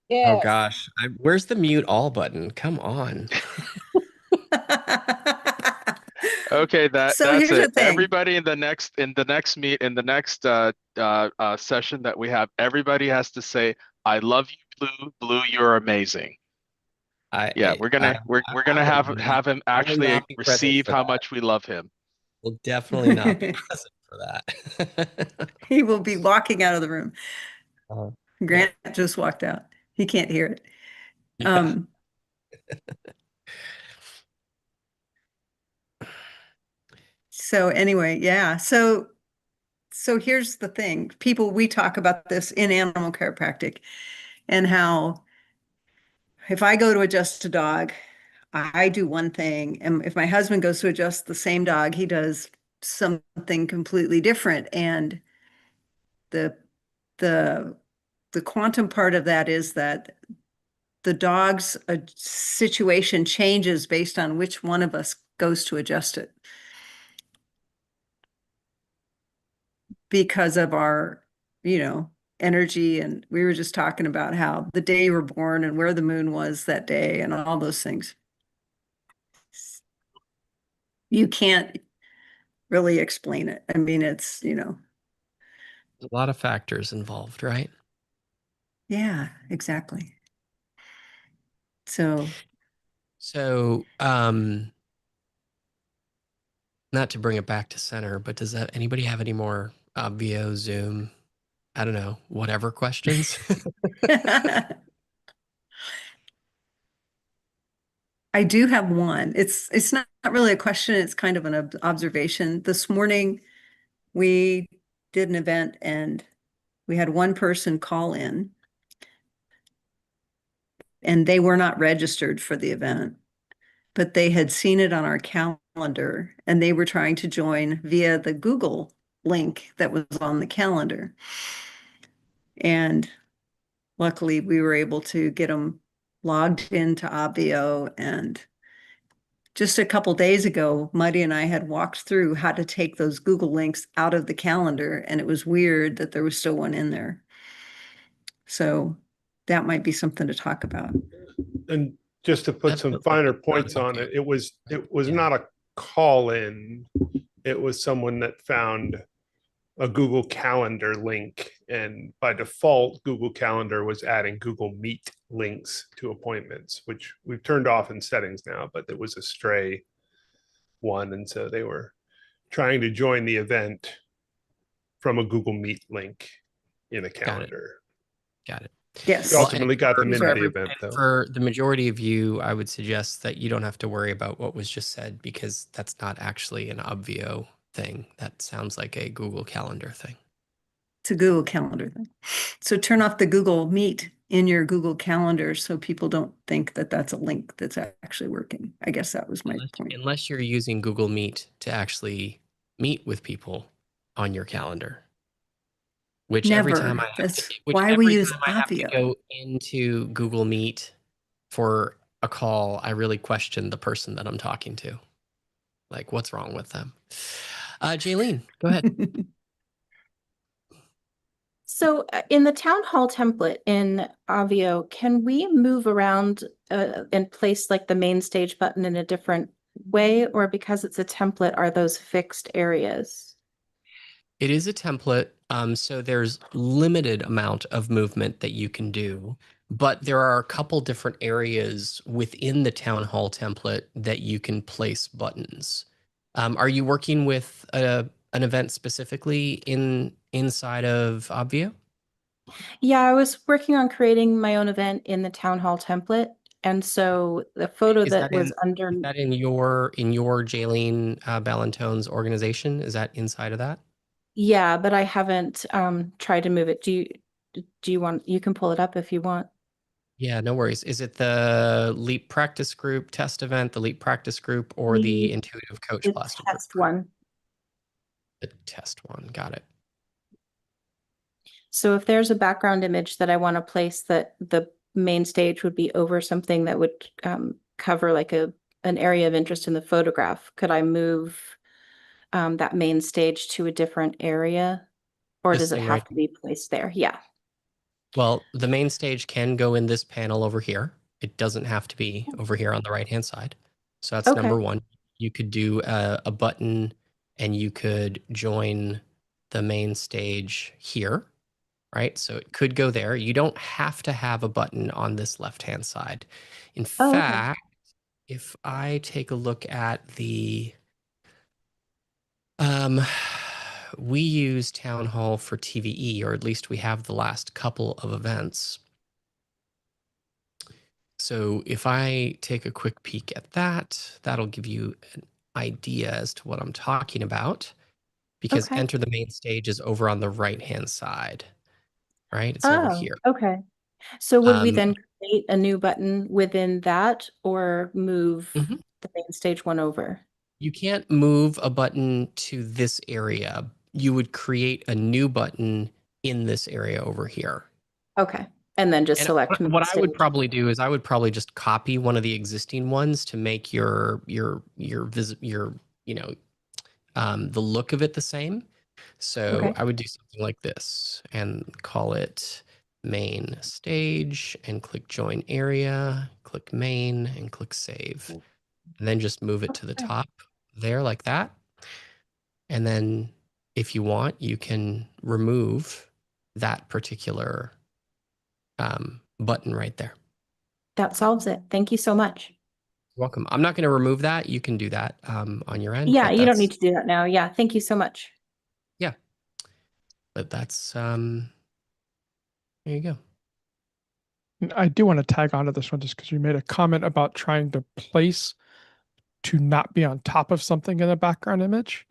Yes. Oh gosh. Where's the mute all button? Come on. Okay, that's it. Everybody in the next session that we have, everybody has to say, "I love you, Blue. Blue, you're amazing." We're gonna have him actually receive how much we love him. We'll definitely not be present for that. He will be walking out of the room. Grant just walked out. He can't hear it. Yeah. So anyway, yeah. So here's the thing. We talk about this in animal chiropractic, and how if I go to adjust a dog, I do one thing. And if my husband goes to adjust the same dog, he does something completely different. And the the quantum part of that is that the dog's situation changes based on which one of us goes to adjust it. Because of our, energy. And we were just talking about how the day you were born and where the moon was that day and all those things. You can't really explain it. I mean, it's, a lot of factors involved, right? Yeah, exactly. So, not to bring it back to center, but does anybody have any more Obvio, Zoom, I don't know, whatever questions? I do have one. It's not really a question. It's kind of an observation. This morning, we did an event and we had one person call in and they were not registered for the event, but they had seen it on our calendar and they were trying to join via the Google link that was on the calendar. And luckily, we were able to get them logged into Obvio. And just a couple days ago, Muddy and I had walked through how to take those Google links out of the calendar, and it was weird that there was still one in there. So that might be something to talk about. And just to put some finer points on it, it was not a call in. It was someone that found a Google Calendar link, and by default, Google Calendar was adding Google Meet links to appointments, which we've turned off in settings now, but it was a stray one. And so they were trying to join the event from a Google Meet link in a calendar. Got it. Yes. We ultimately got them into the event, though. For the majority of you, I would suggest that you don't have to worry about what was just said, because that's not actually an Obvio thing. That sounds like a Google Calendar thing. It's a Google Calendar thing. So turn off the Google Meet in your Google Calendar so people don't think that that's a link that's actually working. I guess that was my point. Unless you're using Google Meet to actually meet with people on your calendar. Which Never. every time I That's why we use have to Obvio. go into Google Meet for a call, I really question the person that I'm talking to. Like, what's wrong with them? Jaylene, go ahead. So in the town hall template in Obvio, can we move around and place like the main stage button in a different way, or because it's a template, are those fixed areas? It is a template, so there's limited amount of movement that you can do, but there are a couple different areas within the town hall template that you can place buttons. Are you working with an event specifically inside of Obvio? Yeah, I was working on creating my own event in the town hall template, and so the photo that was under. Is that in your Jaylene Ballantone's organization? Is that inside of that? Yeah, but I haven't tried to move it. Do you want? You can pull it up if you want. Yeah, no worries. Is it the Leap practice group test event, the Leap practice group, or the intuitive coach plastic test one? The test one. Got it. So if there's a background image that I want to place, that the main stage would be over something that would cover like an area of interest in the photograph, could I move that main stage to a different area, or does it have to be placed there? Yeah. Well, the main stage can go in this panel over here. It doesn't have to be over here on the right-hand side. So that's number one. You could do a button and you could join the main stage here, right? So it could go there. You don't have to have a button on this left-hand side. In fact, if I take a look at the we use Town Hall for TVE, or at least we have the last couple of events. So if I take a quick peek at that, that'll give you an idea as to what I'm talking about, because enter the main stage is over on the right-hand side, right? It's over here. Okay. So would we then create a new button within that, or move the main stage one over? You can't move a button to this area. You would create a new button in this area over here. Okay. And then just And select what I would stage. probably do is I would probably just copy one of the existing ones to make your you know the look of it the same. So Okay. I would do something like this and call it main stage and click join area, click main and click save. And then just move it to the Okay. top there like that. And then if you want, you can remove that particular button right there. That solves it. Thank you so much. Welcome. I'm not going to remove that. You can do that on your end. Yeah, but you don't need to do that now. Yeah, thank you so much. Yeah. But that's there you go. And I do want to tag onto this one just because you made a comment about trying to place to not be on top of something in a background image.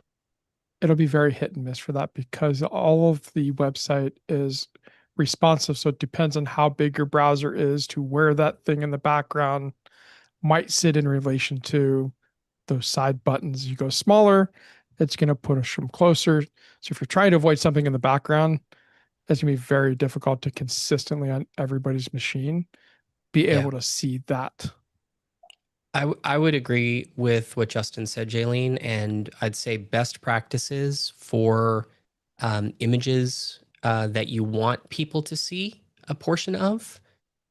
It'll be very hit and miss for that because all of the website is responsive. So it depends on how big your browser is to where that thing in the background might sit in relation to those side buttons. You go smaller, it's going to push them closer. So if you're trying to avoid something in the background, it's going to be very difficult to consistently on everybody's machine be able to see that. I would agree with what Justin said, Jaylene, and I'd say best practices for images that you want people to see a portion of,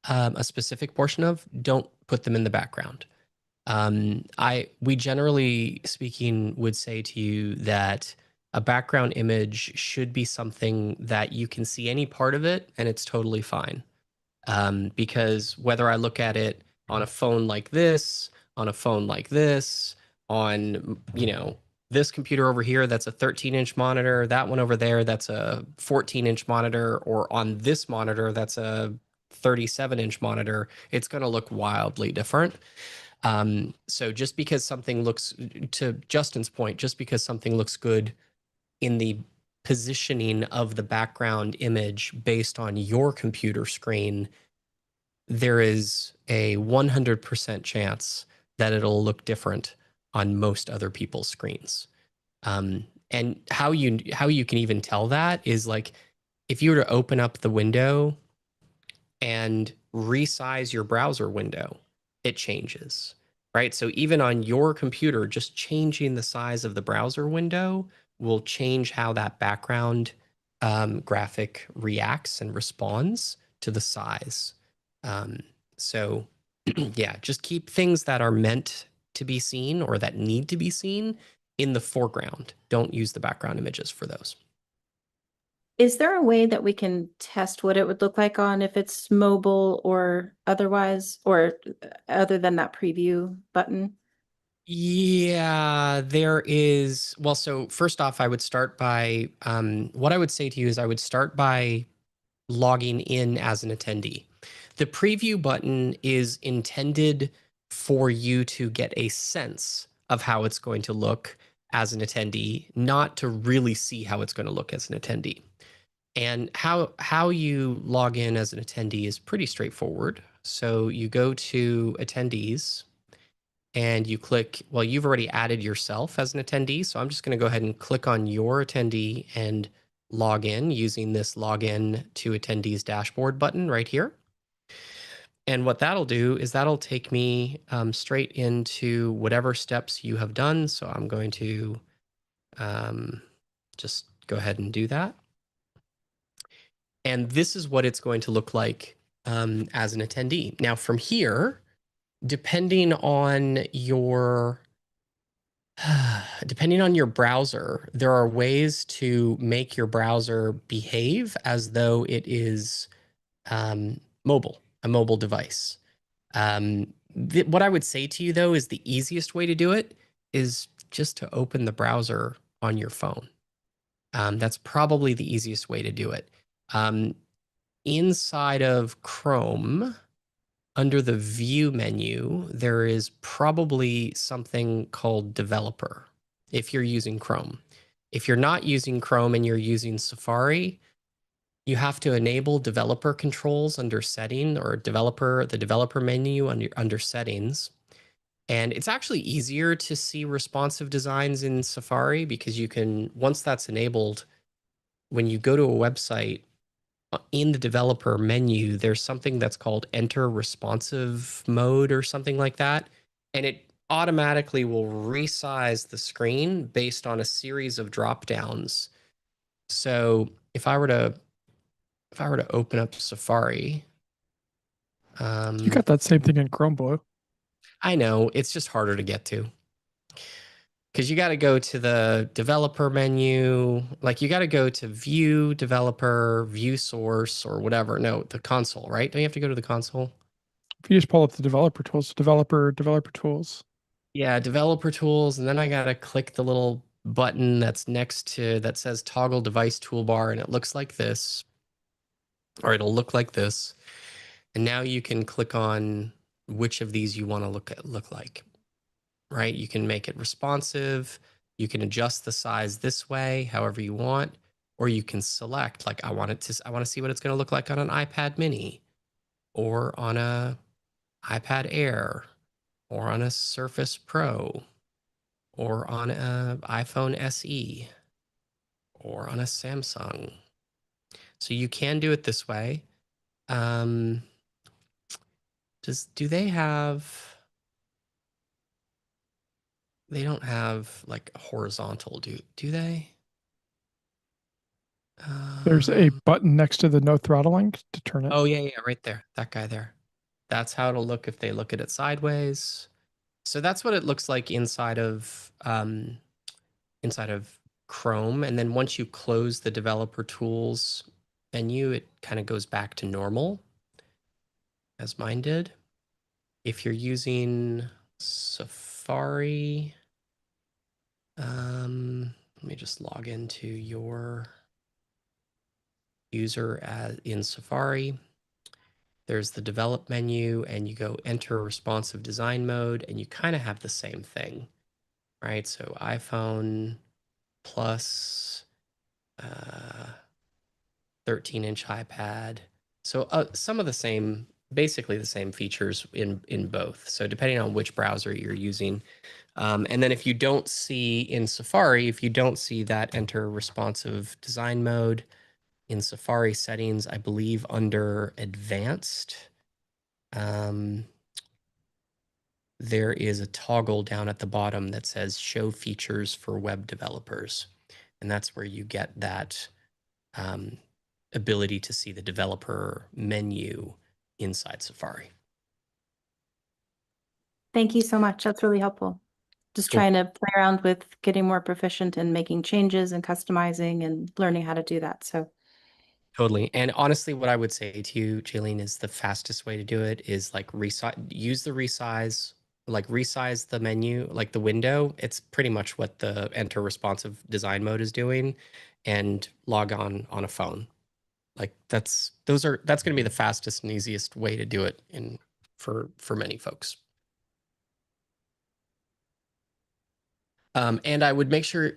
a specific portion of, don't put them in the background. We generally speaking would say to you that a background image should be something that you can see any part of it and it's totally fine. Because whether I look at it on a phone like this, on a phone like this, on, this computer over here, that's a 13-inch monitor, that one over there, that's a 14-inch monitor, or on this monitor, that's a 37-inch monitor, it's going to look wildly different. So just because something looks, to Justin's point, just because something looks good in the positioning of the background image based on your computer screen, there is a 100% chance that it'll look different on most other people's screens. And how you can even tell that is like, if you were to open up the window and resize your browser window, it changes, right? So even on your computer, just changing the size of the browser window will change how that background graphic reacts and responds to the size. So yeah, just keep things that are meant to be seen or that need to be seen in the foreground. Don't use the background images for those. Is there a way that we can test what it would look like on if it's mobile or otherwise, or other than that preview button? Yeah, there is. Well, so first off, I would start by, what I would say to you is I would start by logging in as an attendee. The preview button is intended for you to get a sense of how it's going to look as an attendee, not to really see how it's going to look as an attendee. And how you log in as an attendee is pretty straightforward. So you go to attendees and you click, well, you've already added yourself as an attendee. So I'm just going to go ahead and click on your attendee and log in using this login to attendees dashboard button right here. And what that'll do is that'll take me straight into whatever steps you have done. So I'm going to just go ahead and do that. And this is what it's going to look like as an attendee. Now from here, depending on your browser, there are ways to make your browser behave as though it is a mobile device. What I would say to you, though, is the easiest way to do it is just to open the browser on your phone. That's probably the easiest way to do it. Inside of Chrome, under the View menu, there is probably something called Developer if you're using Chrome. If you're not using Chrome and you're using Safari, you have to enable developer controls under setting or the developer menu under settings. And it's actually easier to see responsive designs in Safari because you can, once that's enabled, when you go to a website, in the developer menu, there's something that's called enter responsive mode or something like that. And it automatically will resize the screen based on a series of drop downs. So if I were to open up Safari, You got that same thing in Chrome, Blue. I know it's just harder to get to because you got to go to the developer menu. Like you got to go to view developer, view source, or whatever. No, the console, right? Don't you have to go to the console? If you just pull up the developer tools, developer tools. Yeah, developer tools. And then I got to click the little button that's next to that says toggle device toolbar. And it looks like this, or it'll look like this. And now you can click on which of these you want to look like, right? You can make it responsive. You can adjust the size this way, however you want, or you can select like I want to see what it's going to look like on an iPad mini or on a iPad Air or on a Surface Pro or on an iPhone SE or on a Samsung. So you can do it this way. Do they have? They don't have like horizontal, do they? There's a button next to the no throttling to turn it. Oh yeah, right there. That guy there. That's how it'll look if they look at it sideways. So that's what it looks like inside of Chrome. And then once you close the developer tools menu, it kind of goes back to normal, as mine did. If you're using Safari, let me just log into your user in Safari. There's the develop menu and you go enter responsive design mode and you kind of have the same thing, right? So iPhone plus 13-inch iPad. So some of the same, basically the same features in both. So depending on which browser you're using. And then if you don't see in Safari, if you don't see that enter responsive design mode in Safari settings, I believe under advanced, there is a toggle down at the bottom that says show features for web developers. And that's where you get that ability to see the developer menu inside Safari. Thank you so much. That's really helpful. Just Cool. trying to play around with getting more proficient and making changes and customizing and learning how to do that. So Totally. And honestly, what I would say to you, Jaylene, is the fastest way to do it is like use the resize, like resize the menu, like the window. It's pretty much what the enter responsive design mode is doing, and log on a phone. Like that's going to be the fastest and easiest way to do it for many folks. And I would make sure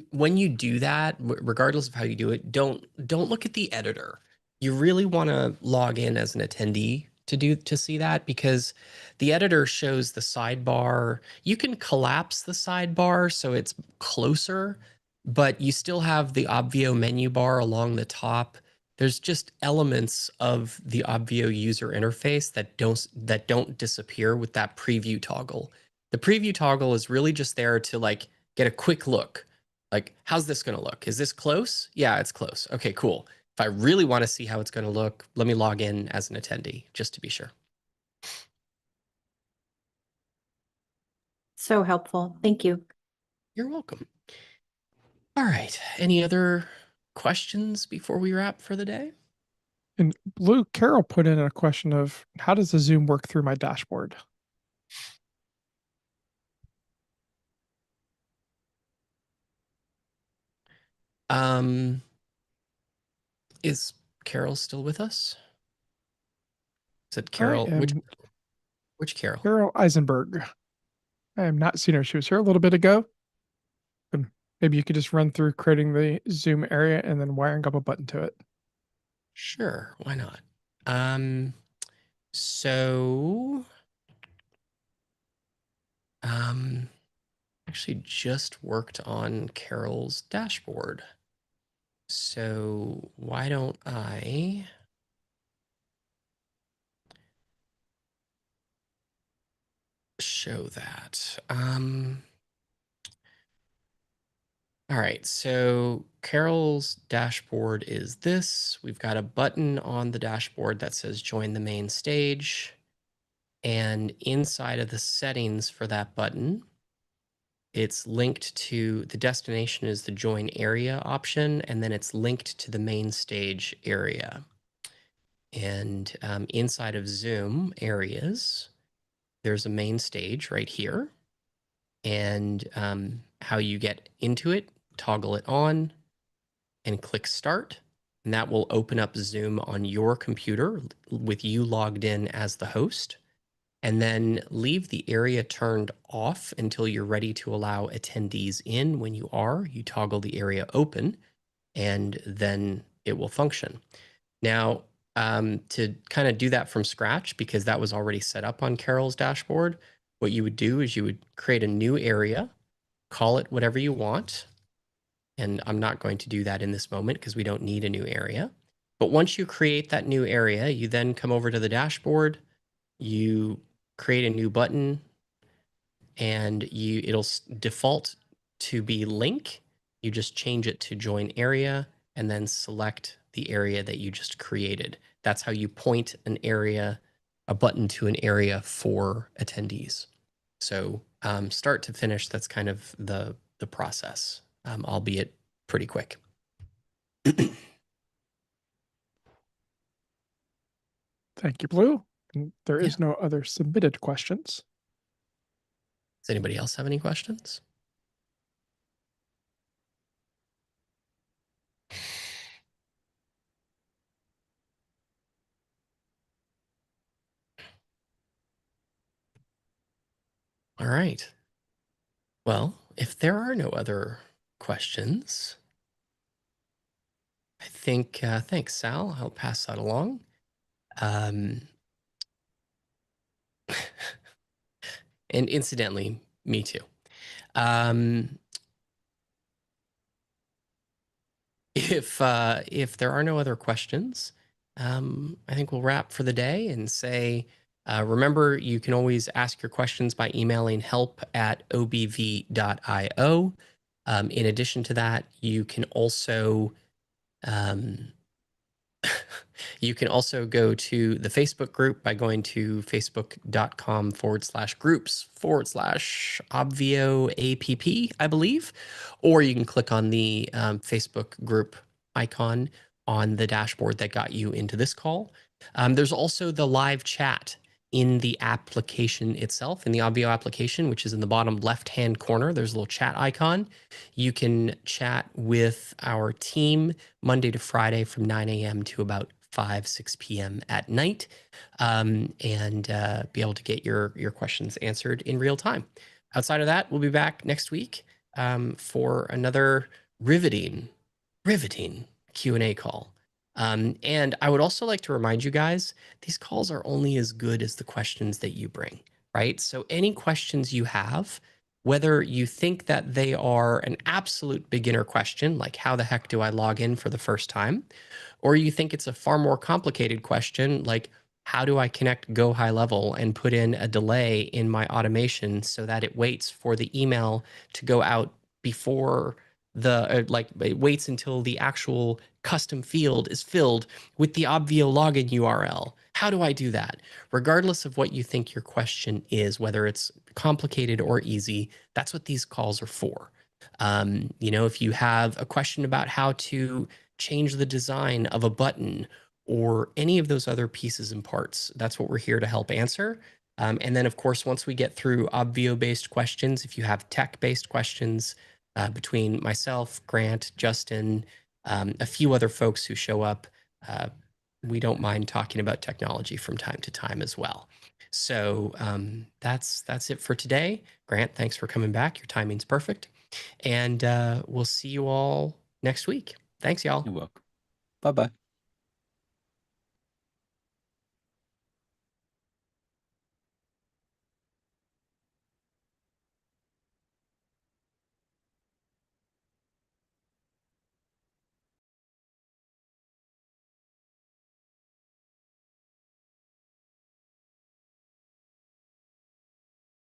when you do that, regardless of how you do it, don't look at the editor. You really want to log in as an attendee to see that, because the editor shows the sidebar. You can collapse the sidebar so it's closer, but you still have the Obvio menu bar along the top. There's just elements of the Obvio user interface that don't disappear with that preview toggle. The preview toggle is really just there to like get a quick look. Like, how's this going to look? Is this close? Yeah, it's close. Okay, cool. If I really want to see how it's going to look, let me log in as an attendee just to be sure. so helpful. Thank you. You're welcome. All right. Any other questions before we wrap for the day? And Blue, Carol put in a question of how does the Zoom work through my dashboard? Is Carol still with us? Is it Carol? Which Carol? Carol Eisenberg. I am not seeing her. She was here a little bit ago. And maybe you could just run through creating the Zoom area and then wiring up a button to it. Sure, why not? So actually just worked on Carol's dashboard. So why don't I show that? All right, so Carol's dashboard is this. We've got a button on the dashboard that says join the main stage. And inside of the settings for that button, it's linked to the destination is the join area option, and then it's linked to the main stage area. And inside of Zoom areas, there's a main stage right here. And how you get into it, toggle it on and click start. And that will open up Zoom on your computer with you logged in as the host. And then leave the area turned off until you're ready to allow attendees in. When you are, you toggle the area open and then it will function. Now, to kind of do that from scratch, because that was already set up on Carol's dashboard, what you would do is you would create a new area, call it whatever you want. And I'm not going to do that in this moment because we don't need a new area. But once you create that new area, you then come over to the dashboard, you create a new button, and it'll default to be link. You just change it to join area and then select the area that you just created. That's how you point an area, a button to an area for attendees. So start to finish, that's kind of the process, albeit pretty quick. Thank you, Blue. And there is no other submitted questions. Does anybody else have any questions? All right. Well, if there are no other questions, I think, thanks, Sal. I'll pass that along. And incidentally, me too. If there are no other questions, I think we'll wrap for the day and say, remember, you can always ask your questions by emailing help@obv.io. In addition to that, you can also go to the Facebook group by going to facebook.com/groups/Obvio APP, I believe, or you can click on the Facebook group icon on the dashboard that got you into this call. There's also the live chat in the application itself, in the Obvio application, which is in the bottom left-hand corner. There's a little chat icon. You can chat with our team Monday to Friday from 9 a.m. to about 6 p.m. at night, and be able to get your questions answered in real time. Outside of that, we'll be back next week for another riveting Q&A call. And I would also like to remind you guys, these calls are only as good as the questions that you bring, right? So any questions you have, whether you think that they are an absolute beginner question, like how the heck do I log in for the first time, or you think it's a far more complicated question, like how do I connect Go High Level and put in a delay in my automation so that it waits for the email to go out before it waits until the actual custom field is filled with the Obvio login URL. How do I do that? Regardless of what you think your question is, whether it's complicated or easy, that's what these calls are for. If you have a question about how to change the design of a button or any of those other pieces and parts, that's what we're here to help answer. And then, of course, once we get through Obvio-based questions, if you have tech-based questions, between myself, Grant, Justin, a few other folks who show up, we don't mind talking about technology from time to time as well. So that's it for today. Grant, thanks for coming back. Your timing's perfect. And we'll see you all next week. Thanks, y'all. You're welcome. Bye-bye.